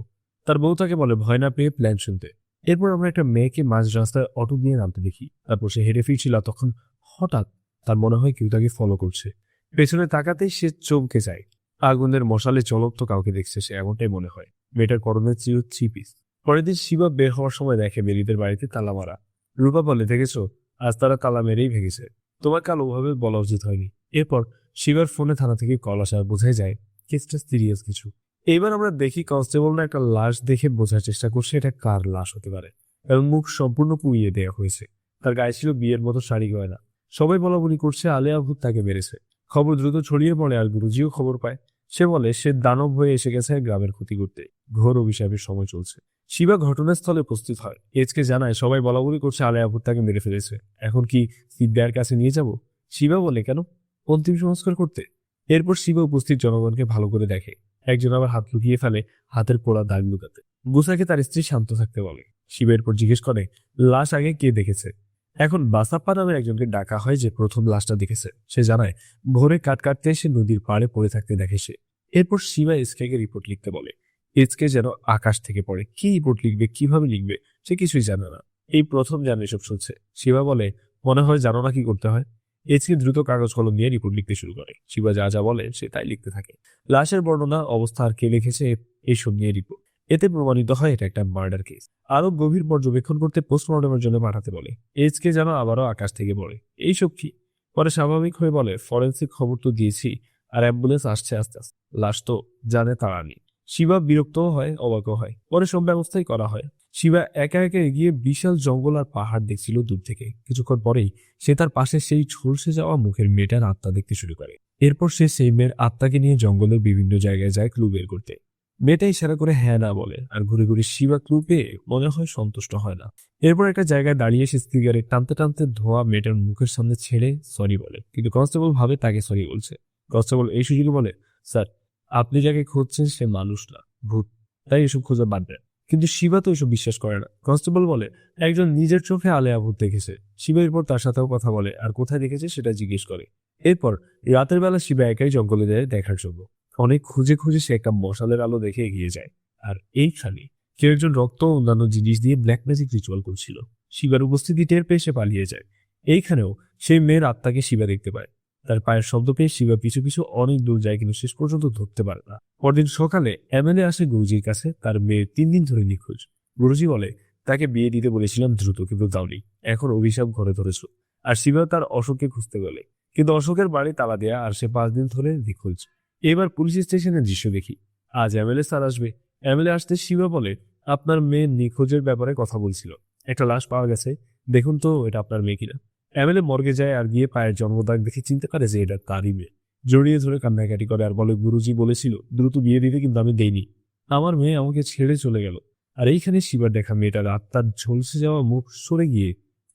তার বউ তাকে বলে ভয় না পেয়ে প্ল্যান শুনতে। এরপর আমরা একটা মেয়েকে মাঝ রাস্তায় অটো দিয়ে নামতে দেখি। তারপর সে হেঁটে ফিরছিল, তখন হঠাৎ তার মনে হয় কেউ তাকে ফলো করছে। পেছনে তাকাতেই সে চমকে যায়। আগুনের মশালে জ্বলন্ত কাউকে দেখছে সে, এমনটাই মনে হয়। মেয়েটার করণের ছিল 3 পিস। পরের দিন শিবা বের হওয়ার সময় দেখে বেলিদের বাড়িতে তালা মারা। রূপা বলে, দেখেছো, আজ তারা তালা মেরেই ভেঙেছে। তোমার কাল ওভাবে বলা উচিত হয়নি। এরপর শিবার ফোনে থানা থেকে কল আসা, বোঝাই যায় কেসটা সিরিয়াস কিছু। এইবার আমরা দেখি কনস্টেবল না একটা লাশ দেখে বোঝার চেষ্টা করছে এটা কার লাশ হতে পারে, কারণ মুখ সম্পূর্ণ পুড়িয়ে দেওয়া হয়েছে। তার গায়ে ছিল বিয়ের মতো শাড়ি গয়না। সবাই বলাবলি করছে আলেয়া ভূত তাকে মেরেছে। খবর দ্রুত ছড়িয়ে পড়ে আর গুরুজিও খবর পায়। সে বলে সে দানব হয়ে এসে গেছে গ্রামের ক্ষতি করতে। ঘোর অভিশাপের সময় চলছে। শিবা ঘটনাস্থলে উপস্থিত হয়। এজকে জানায় সবাই বলাবলি করছে আলেয়া ভূত তাকে মেরে ফেলেছে। এখন কি সিদ্ধার কাছে নিয়ে যাব? শিবা বলে, কেন? অন্তিম সংস্কার করতে। এরপর শিবা উপস্থিত জনগণকে ভালো করে দেখে। একজন আবার হাত লুকিয়ে ফেলে হাতের পোড়া দাগ লুকাতে। গুসাকে তার স্ত্রী শান্ত থাকতে বলে। শিবা এরপর জিজ্ঞেস করে, লাশ আগে কে দেখেছে? এখন বাসাপ্পা নামের একজনকে ডাকা হয় যে প্রথম লাশটা দেখেছে। সে জানায় ভোরে কাট কাটতে এসে নদীর পাড়ে পড়ে থাকতে দেখে সে। এরপর শিবা এসকে রিপোর্ট লিখতে বলে। এসকে যেন আকাশ থেকে পড়ে, কি রিপোর্ট লিখবে, কিভাবে লিখবে সে কিছুই জানে না। এই প্রথম জানে এসব শুনছে। শিবা বলে, মনে হয় জানো না কি করতে হয়। এসকে দ্রুত কাগজ কলম নিয়ে রিপোর্ট লিখতে শুরু করে। শিবা যা যা বলে সে তাই লিখতে থাকে। লাশের বর্ণনা, অবস্থা আর কে লিখেছে এইসব নিয়ে রিপোর্ট। এতে প্রমাণিত হয় এটা একটা মার্ডার কেস। আরো গভীর পর্যবেক্ষণ করতে পোস্টমর্টমের জন্য পাঠাতে বলে। এজকে যেন আবারও আকাশ থেকে পড়ে, এইসব কি? পরে স্বাভাবিক হয়ে বলে, ফরেন্সিক খবর তো দিয়েছি, আর অ্যাম্বুলেন্স আসছে আস্তে আস্তে, লাশ তো জানে তারা নেই। শিবা বিরক্তও হয়, অবাকও হয়। পরে সব ব্যবস্থাই করা হয়। শিবা একা একা এগিয়ে বিশাল জঙ্গল আর পাহাড় দেখছিল দূর থেকে। কিছুক্ষণ পরেই সে তার পাশে সেই ঝলসে যাওয়া মুখের মেয়েটার আত্মা দেখতে শুরু করে। এরপর সে সেই মেয়ের আত্মাকে নিয়ে জঙ্গলের বিভিন্ন জায়গায় যায় ক্লু বের করতে। মেয়েটা ইশারা করে হ্যাঁ না বলে, আর ঘুরে ঘুরে শিবা ক্লু পেয়ে মনে হয় সন্তুষ্ট হয় না। এরপর একটা জায়গায় দাঁড়িয়ে সে সিগারেট টানতে টানতে ধোয়া মেয়েটার মুখের সামনে ছেড়ে সরি বলে, কিন্তু কনস্টেবল ভাবে তাকে সরি বলছে। কনস্টেবল এই সুযোগে বলে, স্যার, আপনি যাকে খুঁজছেন সে মানুষ না, ভূত, তাই এসব খোঁজা বাদ দেন। কিন্তু শিবা তো এসব বিশ্বাস করে না। কনস্টেবল বলে, একজন নিজের চোখে আলেয়া ভূত দেখেছে। শিবা এরপর তার সাথেও কথা বলে আর কোথায় দেখেছে সেটা জিজ্ঞেস করে। এরপর রাতের বেলা শিবা একাই জঙ্গলে যায় দেখার জন্য। অনেক খুঁজে খুঁজে সে একটা মশালের আলো দেখে এগিয়ে যায়। আর এইখানে কেউ একজন রক্ত ও অন্যান্য জিনিস দিয়ে ব্ল্যাক ম্যাজিক রিচুয়াল করছিল। শিবার উপস্থিতি টের পেয়ে সে পালিয়ে যায়। এইখানেও সেই মেয়ের আত্মাকে শিবা দেখতে পায়। তার পায়ের শব্দ পেয়ে শিবা পিছু পিছু অনেক দূর যায়, কিন্তু শেষ পর্যন্ত ধরতে পারে না। পরদিন সকালে এমএলএ আসে গুরুজির কাছে। তার মেয়ে 3 দিন ধরে নিখোঁজ। গুরুজি বলে, তাকে বিয়ে দিতে বলেছিলাম দ্রুত, কিন্তু দাওনি। এখন অভিশাপ ঘরে ধরেছো। আর শিবা তার অশোককে খুঁজতে গেলে, কিন্তু অশোকের বাড়ি তালা দেয়া, আর সে 5 দিন ধরে নিখোঁজ। এবার পুলিশ স্টেশনের দৃশ্য দেখি। আজ এমএলএ স্যার আসবে। এমএলএ আসতে শিবা বলে, আপনার মেয়ে নিখোঁজের ব্যাপারে কথা বলছিল, একটা লাশ পাওয়া গেছে, দেখুন তো এটা আপনার মেয়ে কিনা। এমএলএ মর্গে যায় আর গিয়ে পায়ের জন্মদাগ দেখে চিনতে পারে যে এটা তারই মেয়ে। জড়িয়ে ধরে কান্নাকাটি করে আর বলে, গুরুজি বলেছিল দ্রুত বিয়ে দিতে, কিন্তু আমি দেইনি। আমার মেয়ে আমাকে ছেড়ে চলে গেল। আর এইখানে শিবার দেখা মেয়েটার আত্মার ঝলসে যাওয়া মুখ সরে গিয়ে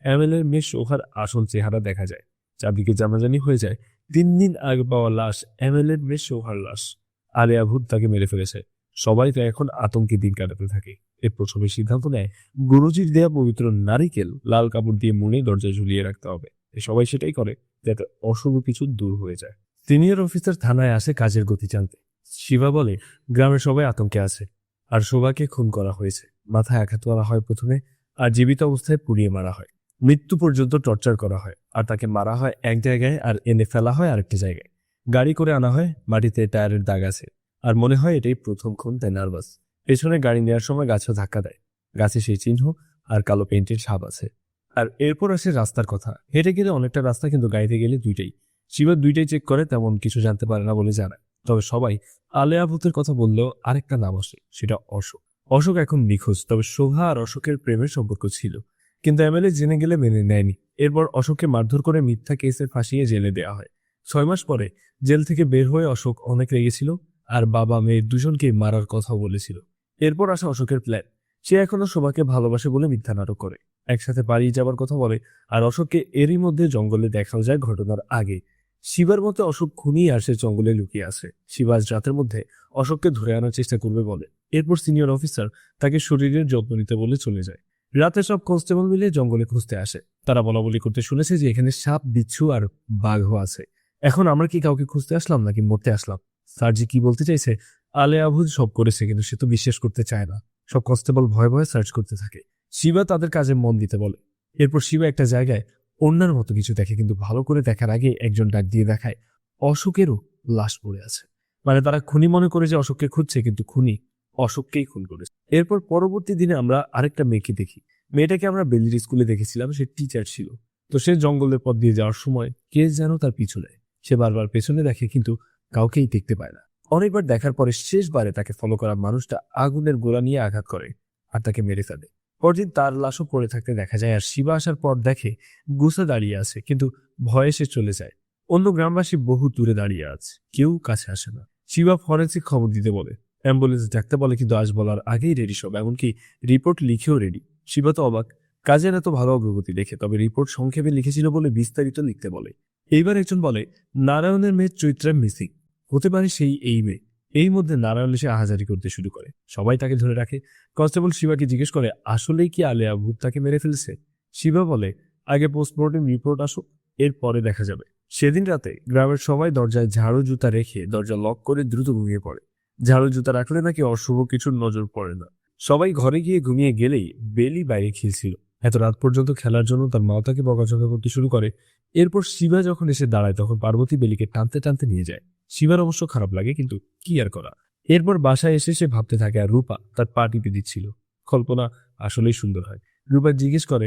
এমএলএর মেয়ে সোহার আসল চেহারা দেখা যায়। চারদিকে জানাজানি হয়ে যায়। 3 দিন আগে পাওয়া লাশ এমএলএর মেয়ে সোহার লাশ। আলেয়া ভূত তাকে মেরে ফেলেছে। সবাই তো এখন আতঙ্কে দিন কাটাতে থাকে। এরপর সবাই সিদ্ধান্ত নেয় গুরুজির দেয়া পবিত্র নারিকেল লাল কাপড় দিয়ে মুড়ে দরজায় ঝুলিয়ে রাখতে হবে। সবাই সেটাই করে, যাতে অশুভ কিছু দূর হয়ে যায়। সিনিয়র অফিসার থানায় আসে কাজের গতি জানতে। শিবা বলে, গ্রামের সবাই আতঙ্কে আছে, আর শোভাকে খুন করা হয়েছে। মাথায় আঘাত করা হয় প্রথমে, আর জীবিত অবস্থায় পুড়িয়ে মারা হয়। মৃত্যু পর্যন্ত টর্চার করা হয়, আর তাকে মারা হয় এক জায়গায় আর এনে ফেলা হয় আরেকটি জায়গায়। গাড়ি করে আনা হয়, মাটিতে টায়ারের দাগ আছে, আর মনে হয় এটাই প্রথম খুন, তাই নার্ভাস। পেছনে গাড়ি নেওয়ার সময় গাছও ধাক্কা দেয়। গাছে সেই চিহ্ন আর কালো পেন্টের ছাপ আছে। আর এরপর আসে রাস্তার কথা। হেঁটে গেলে অনেকটা রাস্তা, কিন্তু গাড়িতে গেলে দুইটাই। শিবা দুইটাই চেক করে, তেমন কিছু জানতে পারে না বলে জানায়। তবে সবাই আলেয়া ভূতের কথা বললেও আরেকটা নাম আসে, সেটা অশোক। অশোক এখন নিখোঁজ, তবে শোভা আর অশোকের প্রেমের সম্পর্ক ছিল, কিন্তু এমএলএ জেনে গেলে মেনে নেয়নি। এরপর অশোককে মারধর করে মিথ্যা কেসে ফাঁসিয়ে জেলে দেওয়া হয়। 6 মাস পরে জেল থেকে বের হয়ে অশোক অনেক রেগেছিল, আর বাবা মেয়ের দুজনকেই মারার কথাও বলেছিল। এরপর আসে অশোকের প্ল্যান। সে এখনো শোভাকে ভালোবাসে বলে মিথ্যা নাটক করে, একসাথে পালিয়ে যাবার কথা বলে, আর অশোককে এরই মধ্যে জঙ্গলে দেখাও যায় ঘটনার আগে। শিবার মতে অশোক খুনি, আর সে জঙ্গলে লুকিয়ে আছে। শিবা আজ রাতের মধ্যে অশোককে ধরে আনার চেষ্টা করবে বলে। এরপর সিনিয়র অফিসার তাকে শরীরের যত্ন নিতে বলে চলে যায়। রাতে সব কনস্টেবল মিলে জঙ্গলে খুঁজতে আসে। তারা বলাবলি করতে শুনেছে যে এখানে সাপ, বিচ্ছু আর বাঘও আছে। এখন আমরা কি কাউকে খুঁজতে আসলাম নাকি মরতে আসলাম? স্যারজি কি বলতে চাইছে? আলেয়া ভূত সব করেছে, কিন্তু সে তো বিশ্বাস করতে চায় না। সব কনস্টেবল ভয়ে ভয়ে সার্চ করতে থাকে। শিবা তাদের কাজে মন দিতে বলে। এরপর শিবা একটা জায়গায় অন্যার মতো কিছু দেখে, কিন্তু ভালো করে দেখার আগে একজন ডাক দিয়ে দেখায় অশোকেরও লাশ পড়ে আছে। মানে তারা খুনি মনে করে যে অশোককে খুঁজছে, কিন্তু খুনি অশোককেই খুন করেছে। এরপর পরবর্তী দিনে আমরা আরেকটা মেয়েকে দেখি। মেয়েটাকে আমরা বেলির স্কুলে দেখেছিলাম, সে টিচার ছিল। তো সে জঙ্গলের পথ দিয়ে যাওয়ার সময় কে যেন তার পিছু নেয়। সে বারবার পেছনে দেখে, কিন্তু কাউকেই দেখতে পায় না। অনেকবার দেখার পরে শেষবারে তাকে ফলো করা মানুষটা আগুনের গোলা নিয়ে আঘাত করে আর তাকে মেরে ফেলে। পরদিন তার লাশও পড়ে থাকতে দেখা যায়। আর শিবা আসার পর দেখে গুসা দাঁড়িয়ে আছে, কিন্তু ভয়ে সে চলে যায়। অন্য গ্রামবাসী বহু দূরে দাঁড়িয়ে আছে, কেউ কাছে আসে না। শিবা ফরেন্সিক খবর দিতে বলে, অ্যাম্বুলেন্স ডাকতে বলে, কিন্তু আজ বলার আগেই রেডি সব, এমনকি রিপোর্ট লিখেও রেডি। শিবা তো অবাক, কাজের এত ভালো অগ্রগতি দেখে। তবে রিপোর্ট সংক্ষেপে লিখেছিল বলে বিস্তারিত লিখতে বলে। এইবার একজন বলে, নারায়ণের মেয়ে চৈত্রা মিসিং, হতে পারে সেই এই মেয়ে। এই মধ্যে নারায়ণ এসে আহাজারি করতে শুরু করে। সবাই তাকে ধরে রাখে। কনস্টেবল শিবাকে জিজ্ঞেস করে, আসলেই কি আলেয়া ভূত তাকে মেরে ফেলছে? শিবা বলে, আগে পোস্টমর্টেম রিপোর্ট আসুক, এর পরে দেখা যাবে। সেদিন রাতে গ্রামের সবাই দরজায় ঝাড়ু জুতা রেখে দরজা লক করে দ্রুত ঘুমিয়ে পড়ে। ঝাড়ু জুতা রাখলে নাকি অশুভ কিছুর নজর পড়ে না। সবাই ঘরে গিয়ে ঘুমিয়ে গেলেই বেলি বাইরে খেলছিল। এত রাত পর্যন্ত খেলার জন্য তার মা তাকে বকাঝকা করতে শুরু করে। এরপর শিবা যখন এসে দাঁড়ায়, তখন পার্বতী বেলিকে টানতে টানতে নিয়ে যায়। শিবার অবশ্য খারাপ লাগে, কিন্তু কি আর করা। এরপর বাসায় এসে সে ভাবতে থাকে, আর রূপা তার পা টিপে দিচ্ছিল। কল্পনা আসলেই সুন্দর হয়। রূপা জিজ্ঞেস করে,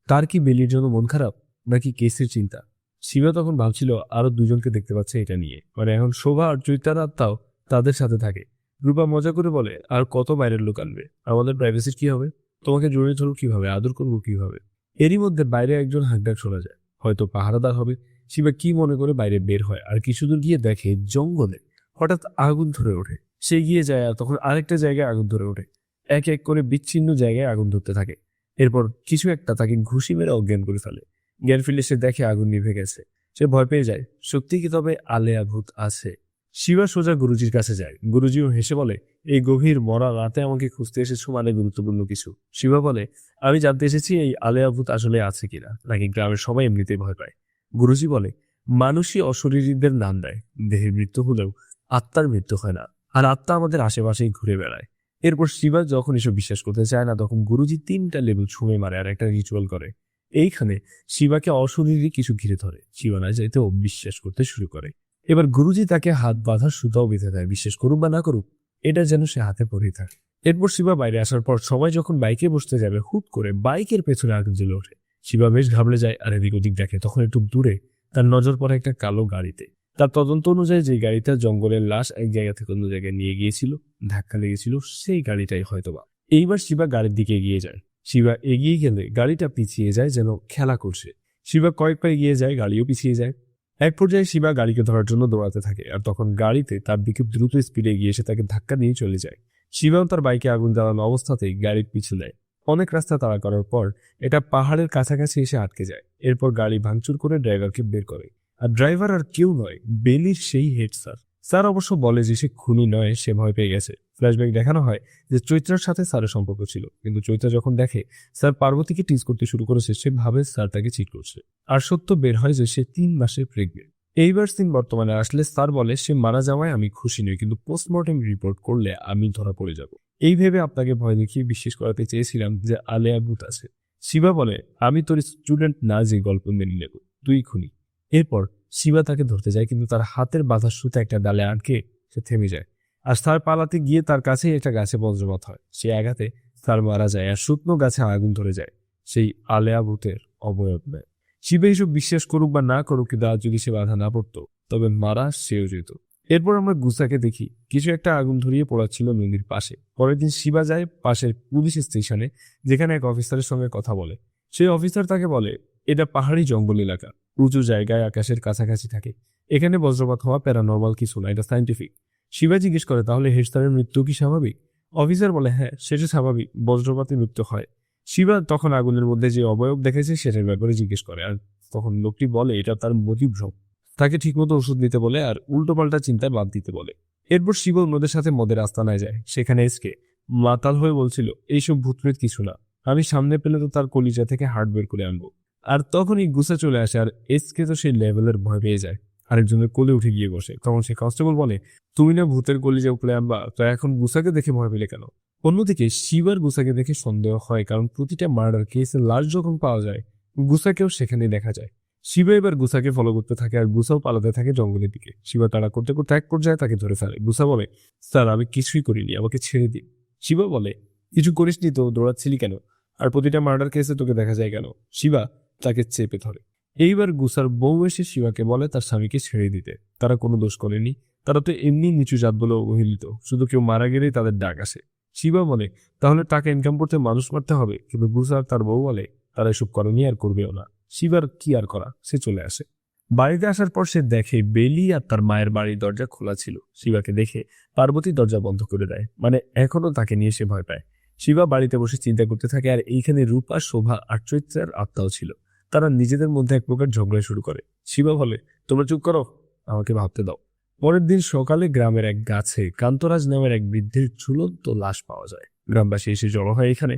তার কি বেলির জন্য মন খারাপ, নাকি কেসের চিন্তা? শিবা তখন ভাবছিল আরো দুজনকে দেখতে পাচ্ছে এটা নিয়ে, মানে এখন শোভা আর চৈতার আত্মাও তাদের সাথে থাকে। রূপা মজা করে বলে, আর কত বাইরের লোক আনবে, আমাদের প্রাইভেসির কি হবে? তোমাকে জড়িয়ে ধরবো কিভাবে, আদর করবো কিভাবে? এরই মধ্যে বাইরে একজন হাঁকডাক শোনা যায়, হয়তো পাহারাদার হবে। শিবা কি মনে করে বাইরে বের হয়, আর কিছু দূর গিয়ে দেখে জঙ্গলে হঠাৎ আগুন ধরে ওঠে। সে গিয়ে যায়, আর তখন আরেকটা জায়গায় আগুন ধরে ওঠে। এক এক করে বিচ্ছিন্ন জায়গায় আগুন ধরতে থাকে। এরপর কিছু একটা তাকে ঘুষি মেরে অজ্ঞান করে ফেলে। জ্ঞান ফিরলে সে দেখে আগুন নিভে গেছে। সে ভয় পেয়ে যায়। সত্যি কি তবে আলেয়া ভূত আছে? শিবা সোজা গুরুজির কাছে যায়। গুরুজিও হেসে বলে, এই গভীর মরা রাতে আমাকে খুঁজতে এসেছো, মানে গুরুত্বপূর্ণ কিছু। শিবা বলে, আমি জানতে এসেছি এই আলেয়া ভূত আসলে আছে কিনা, নাকি গ্রামের সবাই এমনিতেই ভয় পায়। গুরুজি বলে, মানুষই অশরীরীদের নাম দেয়। দেহের মৃত্যু হলেও আত্মার মৃত্যু হয় না, আর আত্মা আমাদের আশেপাশেই ঘুরে বেড়ায়। এরপর শিবা যখন এসব বিশ্বাস করতে চায় না, তখন গুরুজি 3টা লেবু ছুঁড়ে মারে আর একটা রিচুয়াল করে। এইখানে শিবাকে অশরীরী কিছু ঘিরে ধরে। শিবা না চাইতেও বিশ্বাস করতে শুরু করে। এবার গুরুজি তাকে হাত বাঁধার সুতাও বেঁধে দেয়। বিশ্বাস করুক বা না করুক, এটা যেন সে হাতে পরেই থাকে। এরপর শিবা বাইরে আসার পর সবাই যখন বাইকে বসতে যাবে হুট করে বাইকের পেছনে আগুন জ্বলে ওঠে। শিবা বেশ ঘাবড়ে যায় আর এদিক ওদিক দেখে। তখন একটু দূরে তার নজর পড়ে একটা কালো গাড়িতে। তার তদন্ত অনুযায়ী যে গাড়িটা জঙ্গলের লাশ এক জায়গা থেকে অন্য জায়গায় নিয়ে গিয়েছিল, ধাক্কা লেগেছিল, সেই গাড়িটাই হয়তোবা। এইবার শিবা গাড়ির দিকে এগিয়ে যায়। শিবা এগিয়ে গেলে গাড়িটা পিছিয়ে যায় যেন খেলা করছে। শিবা কয়েক পা এগিয়ে যায়, গাড়িও পিছিয়ে যায়। এক পর্যায়ে শিবা গাড়িকে ধরার জন্য দৌড়াতে থাকে আর তখন গাড়িতে তার দিকে দ্রুত স্পিডে এগিয়ে এসে তাকে ধাক্কা দিয়ে চলে যায়। শিবাও তার বাইকে আগুন জ্বালানো অবস্থাতেই গাড়ির পিছু নেয়। অনেক রাস্তা তাড়া করার পর এটা পাহাড়ের কাছাকাছি এসে আটকে যায়। এরপর গাড়ি ভাঙচুর করে ড্রাইভারকে বের করে। আর ড্রাইভার আর কেউ নয়, বেলির সেই হেড স্যার। স্যার অবশ্য বলে যে সে খুনি নয়, সে ভয় পেয়ে গেছে। ফ্ল্যাশব্যাক দেখানো হয় যে চৈত্রার সাথে স্যারের সম্পর্ক ছিল, কিন্তু চৈত্রা যখন দেখে স্যার পার্বতীকে টিজ করতে শুরু করেছে, সে ভাবে স্যার তাকে চিট করছে। আর সত্য বের হয় যে সে 3 মাসে প্রেগনেন্ট। এইবার সিন বর্তমানে আসলে স্যার বলে সে মারা যাওয়ায় আমি খুশি নই, কিন্তু পোস্টমর্টেম রিপোর্ট করলে আমি ধরা পড়ে যাব। এই ভেবে আপনাকে ভয় দেখিয়ে বিশ্বাস করাতে চেয়েছিলাম যে আলেয়া ভূত আছে। শিবা বলে আমি তোর স্টুডেন্ট না যে গল্প মেনে নেব, তুই খুনি। এরপর শিবা তাকে ধরতে যায়, কিন্তু তার হাতের বাঁধার সুতা একটা ডালে আটকে সে থেমে যায়। আর স্যার পালাতে গিয়ে তার কাছেই একটা গাছে বজ্রপাত হয়। সে আঘাতে স্যার মারা যায় আর শুকনো গাছে আগুন ধরে যায়। সেই আলেয়া ভূতের অবয়ব নেয়। শিবা এইসব বিশ্বাস করুক বা না করুক, কিন্তু আজ যদি সে বাধা না পড়তো তবে মারা সেও যেত। এরপর আমরা গুসাকে দেখি কিছু একটা আগুন ধরিয়ে পড়াচ্ছিল নদীর পাশে। পরের দিন শিবা যায় পাশের পুলিশ স্টেশনে, যেখানে এক অফিসারের সঙ্গে কথা বলে। সেই অফিসার তাকে বলে এটা পাহাড়ি জঙ্গল এলাকা, উঁচু জায়গায় আকাশের কাছাকাছি থাকে। এখানে বজ্রপাত হওয়া প্যারানর্মাল কিছু না, এটা সায়েন্টিফিক। শিবা জিজ্ঞেস করে তাহলে হেডস্যারের মৃত্যু কি স্বাভাবিক? অফিসার বলে হ্যাঁ, সেটা স্বাভাবিক, বজ্রপাতে মৃত্যু হয়। শিবা তখন আগুনের মধ্যে যে অবয়ব দেখেছে সেটার ব্যাপারে জিজ্ঞেস করে, আর তখন লোকটি বলে এটা তার মতিভ্রম। তাকে ঠিকমতো ওষুধ নিতে বলে আর উল্টোপাল্টা চিন্তায় বাদ দিতে বলে। এরপর শিবা অন্যদের সাথে মদের আস্তানায় যায়। সেখানে এসকে মাতাল হয়ে বলছিল এইসব ভূতপ্রেত কিছু না, আমি সামনে পেলে তো তার কলিজা থেকে হার্ট বের করে আনবো। আর তখনই গুসা চলে আসে আর এসকে তো সেই লেভেলের ভয় পেয়ে যায়, আরেকজনের কোলে উঠে গিয়ে বসে। তখন সে কনস্টেবল বলে তুমি না ভূতের কলিজা উপরে আনবা, তো এখন গুসাকে দেখে ভয় পেলে কেন? অন্যদিকে শিবার গুসাকে দেখে সন্দেহ হয়, কারণ প্রতিটা মার্ডার কেসে লাশ যখন পাওয়া যায় গুসাকেও সেখানে দেখা যায়। শিবা এবার গুসাকে ফলো করতে থাকে আর গুসাও পালাতে থাকে জঙ্গলের দিকে। শিবা তাড়া করতে করতে এক পর্যায়ে তাকে ধরে ফেলে। গুসা বলে স্যার আমি কিছুই করিনি, আমাকে ছেড়ে দিন। শিবা বলে কিছু করিসনি তো, দৌড়াচ্ছিলি কেন? আর প্রতিটা মার্ডার কেসে তোকে দেখা যায় কেন? শিবা তাকে চেপে ধরে। এইবার গুসার বউ এসে শিবাকে বলে তার স্বামীকে ছেড়ে দিতে। তারা কোনো দোষ করেনি, তারা তো এমনি নিচু জাত বলে অবহেলিত, শুধু কেউ মারা গেলেই তাদের ডাক আসে। শিবা বলে তাহলে টাকা ইনকাম করতে মানুষ মারতে হবে, কিন্তু গুসা তার বউ বলে তারা এসব করেনি আর করবেও না। শিবার কি আর করা, সে চলে আসে। বাড়িতে আসার পর সে দেখে বেলি আর তার মায়ের বাড়ির দরজা খোলা ছিল। শিবাকে দেখে পার্বতী দরজা বন্ধ করে দেয়, মানে এখনো তাকে নিয়ে সে ভয় পায়। শিবা বাড়িতে বসে চিন্তা করতে থাকে, আর এইখানে রূপা, শোভা আর চৈত্রের আত্মাও ছিল। তারা নিজেদের মধ্যে এক প্রকার ঝগড়া শুরু করে। শিবা বলে তোমরা চুপ করো, আমাকে ভাবতে দাও। পরের দিন সকালে গ্রামের এক গাছে কান্তরাজ নামের এক বৃদ্ধের ঝুলন্ত লাশ পাওয়া যায়। গ্রামবাসী এসে জড়ো হয় এখানে।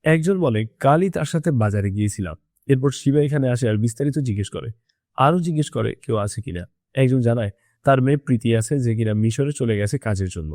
একজন বলে কালই তার সাথে বাজারে গিয়েছিলাম। এরপর শিবা এখানে আসে আর বিস্তারিত জিজ্ঞেস করে। আরো জিজ্ঞেস করে কেউ আছে কিনা। একজন জানায় তার মেয়ে প্রীতি আছে, যে কিনা মিশরে চলে গেছে কাজের জন্য।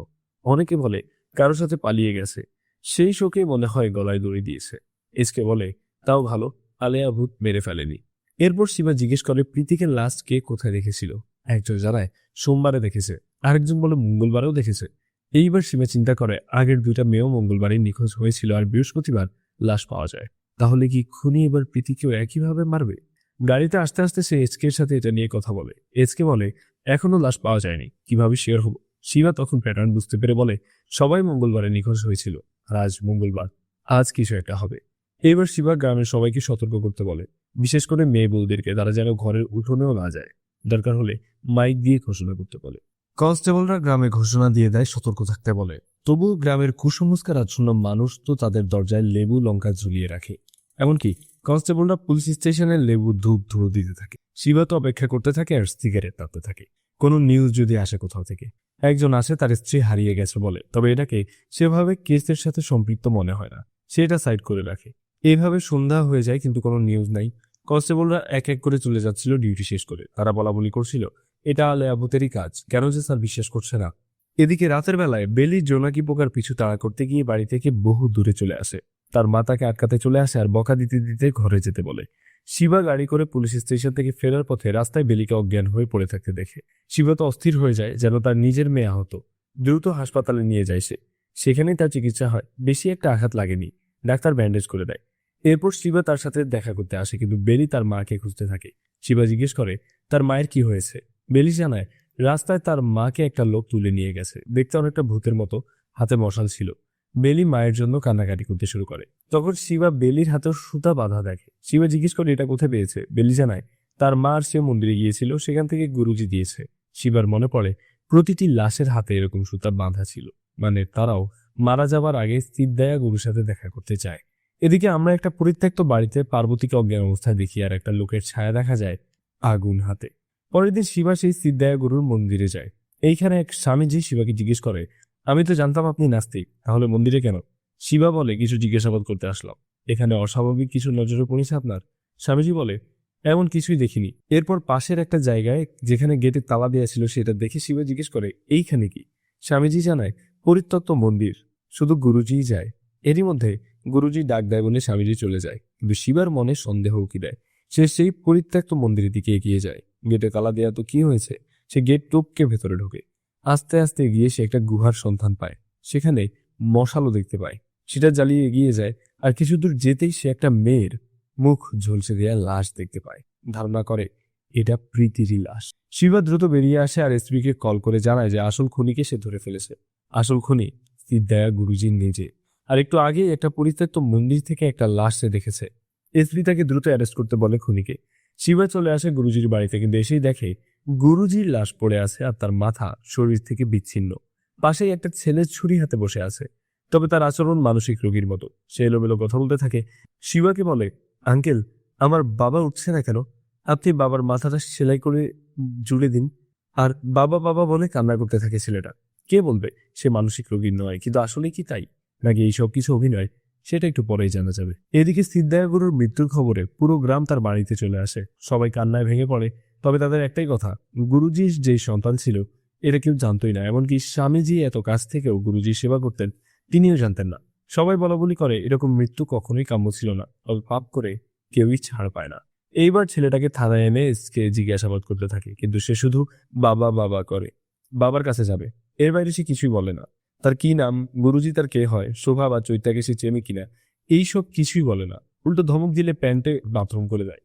অনেকে বলে কারোর সাথে পালিয়ে গেছে, সেই শোকে মনে হয় গলায় দড়ি দিয়েছে। এসকে বলে তাও ভালো, আলেয়া ভূত মেরে ফেলেনি। এরপর শিবা জিজ্ঞেস করে প্রীতিকে লাস্ট কে কোথায় দেখেছিল। একজন জানায় সোমবারে দেখেছে, আরেকজন বলে মঙ্গলবারেও দেখেছে। এইবার শিবা চিন্তা করে আগের 2টা মেয়েও মঙ্গলবারে নিখোঁজ হয়েছিল আর বৃহস্পতিবার লাশ পাওয়া যায়। তাহলে কি খুনি এবার প্রীতিকেও একইভাবে মারবে? গাড়িতে আস্তে আস্তে সে এসকে এর সাথে এটা নিয়ে কথা বলে। এসকে বলে এখনো লাশ পাওয়া যায়নি, কিভাবে শেয়ার হবো? শিবা তখন প্যাটার্ন বুঝতে পেরে বলে সবাই মঙ্গলবারে নিখোঁজ হয়েছিল আর আজ মঙ্গলবার, আজ কিছু একটা হবে। এবার শিবা গ্রামের সবাইকে সতর্ক করতে বলে, বিশেষ করে মেয়ে বউদেরকে, তারা যেন ঘরের উঠোনেও না যায়। দরকার হলে মাইক দিয়ে ঘোষণা করতে বলে। কনস্টেবলরা গ্রামে ঘোষণা দিয়ে দেয়, সতর্ক থাকতে বলে। তবু গ্রামের কুসংস্কার আচ্ছন্ন মানুষ তো তাদের দরজায় লেবু লঙ্কা ঝুলিয়ে রাখে। এমনকি কনস্টেবলরা পুলিশ স্টেশনে লেবু ধূপ ধুলো দিতে থাকে। শিবা তো অপেক্ষা করতে থাকে আর সিগারেট টানতে থাকে, কোনো নিউজ যদি আসে কোথাও থেকে। একজন আসে তার স্ত্রী হারিয়ে গেছে বলে, তবে এটাকে সেভাবে কেসের সাথে সম্পৃক্ত মনে হয় না, সেটা সাইড করে রাখে। এইভাবে সন্ধ্যা হয়ে যায়, কিন্তু কোনো নিউজ নাই। কনস্টেবলরা এক এক করে চলে যাচ্ছিল ডিউটি শেষ করে। তারা বলাবলি করছিল এটা আলেয়া ভূতেরই কাজ, কেন যে স্যার বিশ্বাস করছে না। এদিকে রাতের বেলায় বেলি জোনাকি পোকার পিছু তাড়া করতে গিয়ে বাড়ি থেকে বহু দূরে চলে আসে। তার মা তাকে আটকাতে চলে আসে আর বকা দিতে দিতে ঘরে যেতে বলে। শিবা গাড়ি করে পুলিশ স্টেশন থেকে ফেরার পথে রাস্তায় বেলিকে অজ্ঞান হয়ে পড়ে থাকতে দেখে। শিবা তো অস্থির হয়ে যায়, যেন তার নিজের মেয়ে আহত। দ্রুত হাসপাতালে নিয়ে যায় সে। সেখানেই তার চিকিৎসা হয়। বেশি একটা আঘাত লাগেনি, ডাক্তার ব্যান্ডেজ করে দেয়। এরপর শিবা তার সাথে দেখা করতে আসে, কিন্তু বেলি তার মাকে খুঁজতে থাকে। শিবা জিজ্ঞেস করে তার মায়ের কি হয়েছে। বেলি জানায় রাস্তায় তার মাকে একটা লোক তুলে নিয়ে গেছে, দেখতে অনেকটা ভূতের মতো, হাতে মশাল ছিল। বেলি মায়ের জন্য কান্নাকাটি করতে শুরু করে। তখন শিবা বেলির হাতে সুতা বাঁধা দেখে। শিবা জিজ্ঞেস করে এটা কোথায় পেয়েছে। বেলি জানায় তার মা আর সে মন্দিরে গিয়েছিল, সেখান থেকে গুরুজি দিয়েছে। শিবার মনে পড়ে প্রতিটি লাশের হাতে এরকম সুতা বাঁধা ছিল, মানে তারাও মারা যাবার আগে সিদ্ধায়া গুরুর সাথে দেখা করতে চায়। এদিকে আমরা একটা পরিত্যক্ত বাড়িতে পার্বতীকে অজ্ঞান অবস্থায় দেখি, আর একটা লোকের ছায়া দেখা যায় আগুন হাতে। পরের দিন শিবা সেই সিদ্ধায়া গুরুর মন্দিরে যায়। এইখানে এক স্বামীজি শিবাকে জিজ্ঞেস করে, আমি তো জানতাম আপনি নাস্তিক, তাহলে মন্দিরে কেন? শিবা বলে, কিছু জিজ্ঞাসাবাদ করতে আসলাম। এখানে অস্বাভাবিক কিছু নজরে পড়েছে আপনার? স্বামীজি বলে, এমন কিছুই দেখিনি। এরপর পাশের একটা জায়গায় যেখানে গেটে তালা দেওয়া ছিল সেটা দেখে শিবা জিজ্ঞেস করে, এইখানে কি? স্বামীজি জানায় পরিত্যক্ত মন্দির, শুধু গুরুজিই যায়। এরই মধ্যে গুরুজি ডাক দেয় বলে স্বামীজি চলে যায়, কিন্তু শিবার মনে সন্দেহ উকি দেয়। সে সেই পরিত্যক্ত মন্দিরের দিকে এগিয়ে যায়। গেটে তালা দেওয়া তো কি হয়েছে, সে গেট টপকে ভেতরে ঢোকে। আস্তে আস্তে গিয়ে সে একটা গুহার সন্ধান পায়। সেখানে মশালও দেখতে পায়। সেটা জ্বালিয়ে এগিয়ে যায়, আর কিছু দূর যেতেই সে একটা মেয়ের মুখ ঝলসে দেওয়া লাশ দেখতে পায়। ধারণা করে এটা প্রীতিরই লাশ। শিবা দ্রুত বেরিয়ে আসে আর এসপিকে কল করে জানায় যে আসল খুনিকে সে ধরে ফেলেছে। আসল খুনি সিদ্ধায়া গুরুজি নিজে। আর একটু আগে একটা পরিত্যক্ত মন্দির থেকে একটা লাশ সে দেখেছে। এসপি তাকে দ্রুত অ্যারেস্ট করতে বলে খুনিকে। শিবা চলে আসে গুরুজির বাড়িতে, কিন্তু এসেই দেখে গুরুজির লাশ পড়ে আছে আর তার মাথা শরীর থেকে বিচ্ছিন্ন। পাশেই একটা ছেলে ছুরি হাতে বসে আছে, তবে তার আচরণ মানসিক রোগীর মতো। সে এলোমেলো কথা বলতে থাকে। শিবাকে বলে, আঙ্কেল, আমার বাবা উঠছে না কেন? আপনি বাবার মাথাটা সেলাই করে জুড়ে দিন। আর বাবা বাবা বলে কান্না করতে থাকে ছেলেটা। কে বলবে সে মানসিক রোগী নয়, কিন্তু আসলে কি তাই, নাকি এইসব কিছু অভিনয়, সেটা একটু পরেই জানা যাবে। এদিকে সিদ্ধায়া গুরুর মৃত্যুর খবরে পুরো গ্রাম তার বাড়িতে চলে আসে। সবাই কান্নায় ভেঙে পড়ে। তবে তাদের একটাই কথা, গুরুজির যে সন্তান ছিল এটা কেউ জানতোই না। এমনকি স্বামীজি এত কাছ থেকেও গুরুজির সেবা করতেন, তিনিও জানতেন না। সবাই বলাবলি করে এরকম মৃত্যু কখনোই কাম্য ছিল না, তবে পাপ করে কেউই ছাড় পায় না। এইবার ছেলেটাকে থানায় এনে এসকে জিজ্ঞাসাবাদ করতে থাকে, কিন্তু সে শুধু বাবা বাবা করে। বাবার কাছে যাবে, এর বাইরে সে কিছুই বলে না। তার কি নাম, গুরুজি তার কে হয়, শোভা বা চৈতাকে সে চেনে কিনা, এইসব কিছুই বলে না। উল্টো ধমক দিলে প্যান্টে বাথরুম করে দেয়।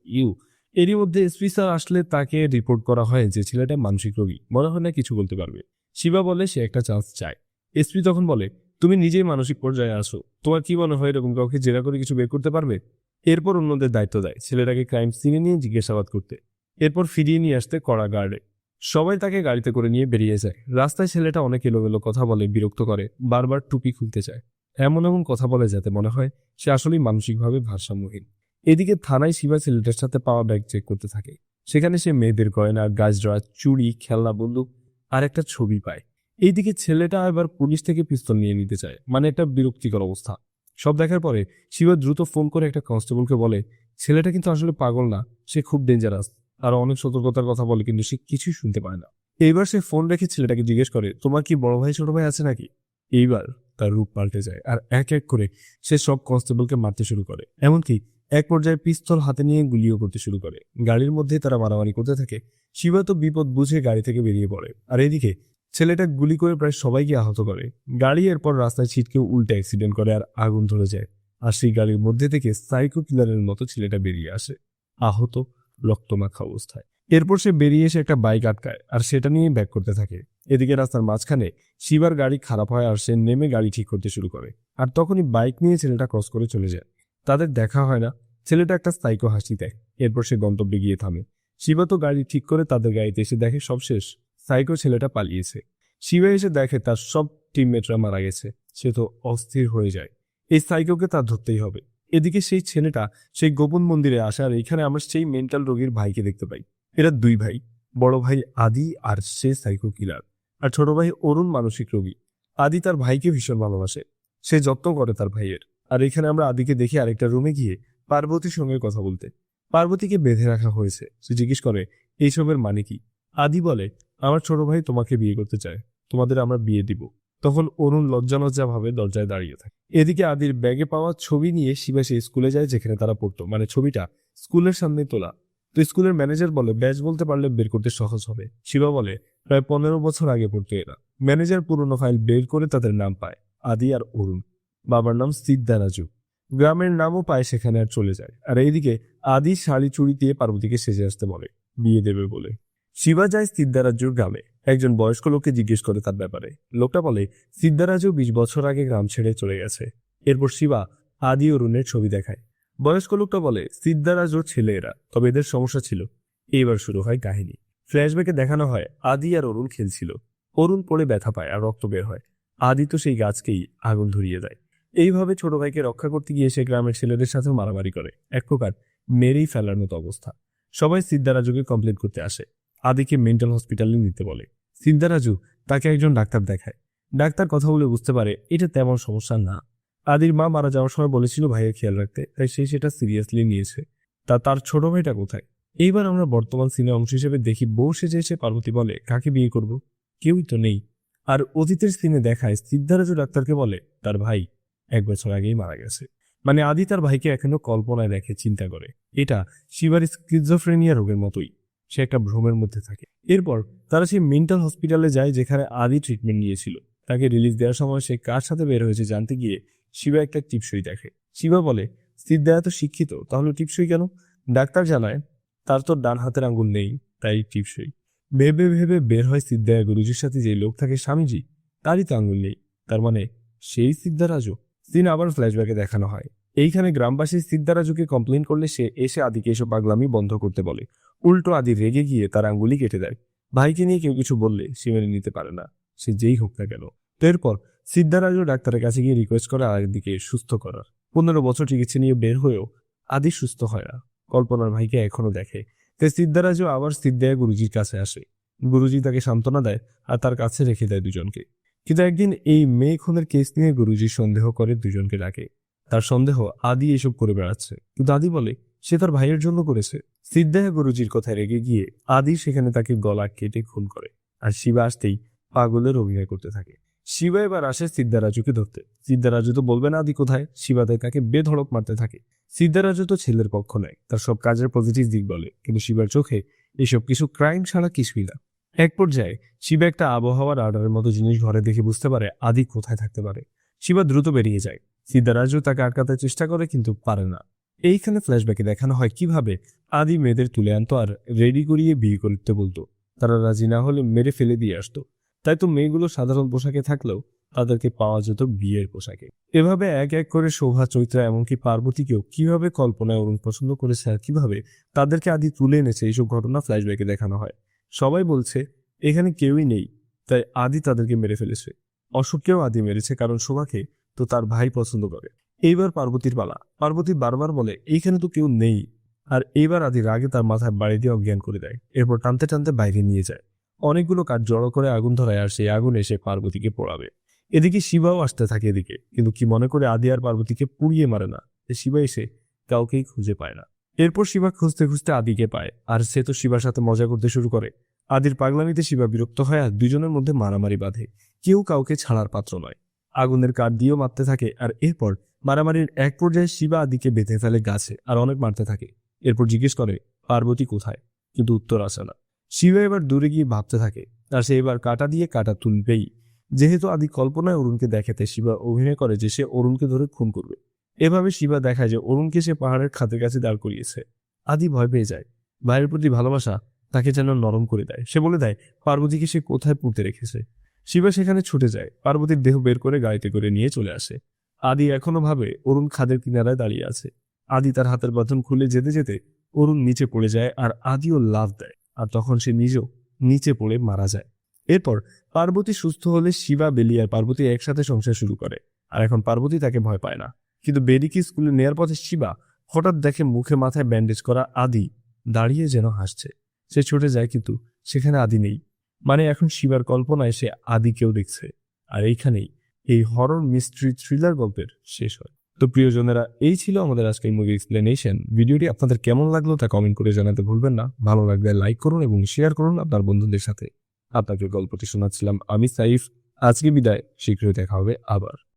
এরই মধ্যে এসপি স্যার আসলে তাকে রিপোর্ট করা হয় যে ছেলেটা মানসিক রোগী, মনে হয় না কিছু বলতে পারবে। শিবা বলে সে একটা চান্স চায়। এসপি তখন বলে, তুমি নিজেই মানসিক পর্যায়ে আসো, তোমার কি মনে হয় এরকম কাউকে জেরা করে কিছু বের করতে পারবে? এরপর অন্যদের দায়িত্ব দেয় ছেলেটাকে ক্রাইম সিনে নিয়ে জিজ্ঞাসাবাদ করতে, এরপর ফিরিয়ে নিয়ে আসতে কড়া গার্ডে। সবাই তাকে গাড়িতে করে নিয়ে বেরিয়ে যায়। রাস্তায় ছেলেটা অনেক এলোমেলো কথা বলে, বিরক্ত করে, বারবার টুপি খুলতে চায়, এমন এমন কথা বলে যাতে মনে হয় সে আসলেই মানসিকভাবে ভারসাম্যহীন। এদিকে থানায় শিবা ছেলেটার সাথে পাওয়া ব্যাগ চেক করতে থাকে। সেখানে সে মেয়েদের গয়না, গাছড্রা, চুড়ি, খেলনা বন্দুক আর একটা ছবি পায়। এইদিকে ছেলেটা এবার পুলিশ থেকে পিস্তল নিয়ে নিতে চায়, মানে একটা বিরক্তিকর অবস্থা। সব দেখার পরে শিবা দ্রুত ফোন করে একটা কনস্টেবলকে বলে, ছেলেটা কিন্তু আসলে পাগল না, সে খুব ডেঞ্জারাস। আর অনেক সতর্কতার কথা বলে, কিন্তু সে কিছুই শুনতে পায় না। এইবার সে ফোন রেখে ছেলেটাকে জিজ্ঞেস করে, তোমার কি বড় ভাই ছোট ভাই আছে নাকি? এইবার তার রূপ পাল্টে যায়, আর এক এক করে সে সব কনস্টেবলকে মারতে শুরু করে। এমনকি এক পর্যায়ে পিস্তল হাতে নিয়ে গুলিও করতে শুরু করে। গাড়ির মধ্যে তারা মারামারি করতে থাকে। শিবা তো বিপদ বুঝে গাড়ি থেকে বেরিয়ে পড়ে। আর এদিকে ছেলেটা গুলি করে প্রায় সবাইকে আহত করে। গাড়ি এরপর রাস্তায় ছিটকে উল্টে অ্যাক্সিডেন্ট করে আর আগুন ধরে যায়। আর সেই গাড়ির মধ্যে থেকে সাইকো কিলারের মতো ছেলেটা বেরিয়ে আসে, আহত, রক্তমাখা অবস্থায়। এরপর সে বেরিয়ে এসে একটা বাইক আটকায় আর সেটা নিয়ে ব্যাক করতে থাকে। এদিকে রাস্তার মাঝখানে শিবার গাড়ি খারাপ হয় আর সে নেমে গাড়ি ঠিক করতে শুরু করে। আর তখনই বাইক নিয়ে ছেলেটা ক্রস করে চলে যায়। তাদের দেখা হয় না। ছেলেটা একটা সাইকো হাসি দেয়। এরপর সে গন্তব্যে গিয়ে থামে। শিবা তো গাড়ি ঠিক করে তাদের গাড়িতে এসে দেখে সব শেষ, সাইকো ছেলেটা পালিয়েছে। শিবা এসে দেখে তার সব টিমমেটরা মারা গেছে। সে তো অস্থির হয়ে যায়, এই সাইকোকে তার ধরতেই হবে। এদিকে সেই ছেলেটা সেই গোপন মন্দিরে আসে, আর এখানে আমরা সেই মেন্টাল রোগীর ভাইকে দেখতে পাই। এরা দুই ভাই, বড় ভাই আদি আর সে সাইকো কিলার, আর ছোট ভাই অরুণ মানসিক রোগী। আদি তার ভাইকে ভীষণ ভালোবাসে, সে যত্ন করে তার ভাইয়ের। আর এখানে আমরা আদিকে দেখি আরেকটা রুমে গিয়ে পার্বতীর সঙ্গে কথা বলতে। পার্বতীকে বেঁধে রাখা হয়েছে। সে জিজ্ঞেস করে এইসবের মানে কি। আদি বলে, আমার ছোট ভাই তোমাকে বিয়ে করতে চায়, তোমাদের আমরা বিয়ে দিব। তখন অরুণ লজ্জা লজ্জা ভাবে দরজায় দাঁড়িয়ে থাকে। এদিকে আদির ব্যাগে পাওয়া ছবি নিয়ে শিবা সেই স্কুলে যায় যেখানে তারা পড়তো, মানে ছবিটা স্কুলের সামনে তোলা। তো স্কুলের ম্যানেজার বলে ব্যাচ বলতে পারলে বের করতে সহজ হবে। শিবা বলে প্রায় 15 বছর আগে পড়তো এরা। ম্যানেজার পুরনো ফাইল বের করে তাদের নাম পায়। আদি আর অরুণ। বাবার নাম সিদ্ধারাজু। গ্রামের নামও পায় সেখানে আর চলে যায়। আর এইদিকে আদি শাড়ি চুড়ি দিয়ে পার্বতীকে সেজে আসতে বলে বিয়ে দেবে বলে। শিবা যায় সিদ্ধারাজুর গ্রামে। একজন বয়স্ক লোককে জিজ্ঞেস করে তার ব্যাপারে। লোকটা বলে সিদ্ধারাজু 20 বছর আগে গ্রাম ছেড়ে চলে গেছে। এরপর শিবা আদি অরুণের ছবি দেখায়। বয়স্ক লোকটা বলে সিদ্ধারাজুর ছেলে এরা, তবে এদের সমস্যা ছিল। এইবার শুরু হয় কাহিনী। ফ্ল্যাশব্যাকে দেখানো হয় আদি আর অরুণ খেলছিল। অরুণ পড়ে ব্যথা পায় আর রক্ত বের হয়। আদি তো সেই গাছকেই আগুন ধরিয়ে দেয়। এইভাবে ছোট ভাইকে রক্ষা করতে গিয়ে সে গ্রামের ছেলেদের সাথেও মারামারি করে। এক প্রকার মেরেই ফেলার মতো অবস্থা। সবাই সিদ্ধারাজুকে কমপ্লেন করতে আসে। আদিকে মেন্টাল হসপিটালে নিতে বলে। সিদ্ধারাজু তাকে একজন ডাক্তার দেখায়। ডাক্তার কথা বলে বুঝতে পারে এটা তেমন সমস্যা না। আদির মা মারা যাওয়ার সময় বলেছিল ভাইয়ের খেয়াল রাখতে, তাই সে সেটা সিরিয়াসলি নিয়েছে। তার ছোট ভাইটা কোথায়? এইবার আমরা বর্তমান সিনে অংশ হিসেবে দেখি বউ সেজে এসে পার্বতী বলে কাকে বিয়ে করব? কেউই তো নেই। আর অতীতের সিনে দেখায় সিদ্ধারাজু ডাক্তারকে বলে তার ভাই 1 বছর আগেই মারা গেছে। মানে আদি তার ভাইকে এখনো কল্পনায় দেখে, চিন্তা করে। এটা শিবার স্কিজোফ্রেনিয়া রোগের মতোই। সে একটা ভ্রমের মধ্যে থাকে। এরপর তারা সেই মেন্টাল হসপিটালে যায় যেখানে আদি ট্রিটমেন্ট নিয়েছিল। তাকে রিলিজ দেওয়ার সময় সে কার সাথে বের হয়েছে জানতে গিয়ে শিবা একটা টিপসই দেখে। শিবা বলে সিদ্ধা এত শিক্ষিত, তাহলে টিপসই কেন? ডাক্তার জানায় তার তো ডান হাতের আঙ্গুল নেই, তাই টিপসই। ভেবে ভেবে বের হয় সিদ্ধায়া গুরুজির সাথে যে লোক থাকে স্বামীজি, তারই তো আঙ্গুল নেই। তার মানে সেই সিদ্ধারাজু। দিন আবার ফ্ল্যাশব্যাকে দেখানো হয় এইখানে গ্রামবাসী সিদ্ধারাজুকে কমপ্লেন করলে সে এসে আদিকে এসব পাগলামি বন্ধ করতে বলে। উল্টো আদি রেগে গিয়ে তার আঙ্গুলি কেটে দেয়। ভাইকে নিয়ে কেউ কিছু বললে সে মেনে নিতে পারে না, সে যেই হোক না কেন। তো এরপর সিদ্ধারাজু ডাক্তারের কাছে গিয়ে রিকোয়েস্ট করে আদিকে সুস্থ করার। 15 বছর চিকিৎসা নিয়ে বের হয়েও আদি সুস্থ হয় না। কল্পনার ভাইকে এখনো দেখে। তাই সিদ্ধারাজু আবার সিদ্ধায়া গুরুজির কাছে আসে। গুরুজি তাকে সান্ত্বনা দেয় আর তার কাছে রেখে দেয় দুজনকে। কিন্তু একদিন এই মেয়ে খুনের কেস নিয়ে গুরুজি সন্দেহ করে দুজনকে ডাকে। তার সন্দেহ আদি এসব করে বেড়াচ্ছে, কিন্তু আদি বলে সে তার ভাইয়ের জন্য করেছে। সিদ্ধায়া গুরুজির কথায় রেগে গিয়ে আদি সেখানে তাকে গলা কেটে খুন করে। আর শিবা আসতেই পাগলের অভিনয় করতে থাকে। শিবা এবার আসে সিদ্ধারাজুকে ধরতে। সিদ্ধারাজু তো বলবে না আদি কোথায়। শিবা তাকে বেধড়ক মারতে থাকে। সিদ্ধারাজু তো ছেলের পক্ষ নেয়, তার সব কাজের পজিটিভ দিক বলে, কিন্তু শিবার চোখে এসব কিছু ক্রাইম ছাড়া কিছুই না। এক পর্যায়ে শিবা একটা আবহাওয়ার রাডারের মতো জিনিস ঘরে দেখে বুঝতে পারে আদি কোথায় থাকতে পারে। শিবা দ্রুত বেরিয়ে যায়। সিদ্ধারাজু তাকে আটকাতে চেষ্টা করে কিন্তু পারে না। এইখানে ফ্ল্যাশব্যাকে দেখানো হয় কিভাবে আদি মেয়েদের তুলে আনতো আর রেডি করিয়ে বিয়ে করতে বলতো। তারা রাজি না হলে মেরে ফেলে দিয়ে আসতো। তাই তো মেয়েগুলো সাধারণ পোশাকে থাকলেও তাদেরকে পাওয়া যেত বিয়ের পোশাকে। এভাবে এক এক করে শোভা, চৈত্রা, এমনকি পার্বতীকেও কিভাবে কল্পনায় অরুণ পছন্দ করেছে আর কিভাবে তাদেরকে আদি তুলে এনেছে, এইসব ঘটনা ফ্ল্যাশব্যাকে দেখানো হয়। সবাই বলছে এখানে কেউই নেই, তাই আদি তাদেরকে মেরে ফেলেছে। অশোককেও আদি মেরেছে কারণ শোভাকে তো তার ভাই পছন্দ করে। এইবার পার্বতীর পালা। পার্বতী বারবার বলে এইখানে তো কেউ নেই। আর এইবার আদি রাগে তার মাথায় বাড়ি দিয়ে অজ্ঞান করে দেয়। এরপর টানতে টানতে বাইরে নিয়ে যায়। অনেকগুলো কাঠ জড়ো করে আগুন ধরায় আর সেই আগুন এসে পার্বতীকে পোড়াবে। এদিকে শিবাও আসতে থাকে এদিকে, কিন্তু কি মনে করে আদি আর পার্বতীকে পুড়িয়ে মারে না। শিবা এসে কাউকেই খুঁজে পায় না। এরপর শিবা খুঁজতে খুঁজতে আদিকে পায়, আর সে তো শিবার সাথে মজা করতে শুরু করে। আদির পাগলামিতে শিবা বিরক্ত হয় আর দুজনের মধ্যে মারামারি বাঁধে। কেউ কাউকে ছাড়ার পাত্র নয়। আগুনের কাঠ দিয়েও মারতে থাকে। আর এরপর মারামারির এক পর্যায়ে শিবা আদিকে বেঁধে ফেলে গাছে আর অনেক মারতে থাকে। এরপর জিজ্ঞেস করে পার্বতী কোথায়, কিন্তু উত্তর আসে না। শিবা এবার দূরে গিয়ে ভাবতে থাকে আর সে এবার কাটা দিয়ে কাটা তুলবেই। যেহেতু আদি কল্পনায় অরুণকে দেখাতে শিবা অভিনয় করে যে সে অরুণকে ধরে খুন করবে। এভাবে শিবা দেখায় যে অরুণকে সে পাহাড়ের খাতের কাছে দাঁড় করিয়েছে। আদি ভয় পেয়ে যায়। ভাইয়ের প্রতি ভালোবাসা তাকে যেন নরম করে দেয়। সে বলে দেয় পার্বতীকে সে কোথায় পুঁতে রেখেছে। শিবা সেখানে ছুটে যায়, পার্বতীর দেহ বের করে গাড়িতে করে নিয়ে চলে আসে। আদি এখনো ভাবে অরুণ খাদের কিনারায় দাঁড়িয়ে আছে। আদি তার হাতের বাঁধন খুলে যেতে যেতে অরুণ নিচে পড়ে যায় আর আদিও লাফ দেয়। আর তখন সে নিজেও নিচে পড়ে মারা যায়। এরপর পার্বতী সুস্থ হলে শিবা, বেলি আর পার্বতী একসাথে সংসার শুরু করে। আর এখন পার্বতী তাকে ভয় পায় না। কিন্তু বেলিকে স্কুলে নেয়ার পথে শিবা হঠাৎ দেখে মুখে মাথায় ব্যান্ডেজ করা আদি দাঁড়িয়ে যেন হাসছে। সে ছুটে যায়, কিন্তু সেখানে আদি নেই। মানে এখন শিবার কল্পনায় সে আদিকেও দেখছে। আর এইখানেই এই হরর মিস্ট্রি থ্রিলার গল্পের শেষ হয়। তো প্রিয়জনেরা, এই ছিল আমাদের আজকের মুভি এক্সপ্লেনেশন। ভিডিওটি আপনাদের কেমন লাগলো তা কমেন্ট করে জানাতে ভুলবেন না। ভালো লাগলে লাইক করুন এবং শেয়ার করুন আপনার বন্ধুদের সাথে। আপনাকে গল্পটি শোনাচ্ছিলাম আমি সাইফ। আজকে বিদায়, শীঘ্রই দেখা হবে আবার।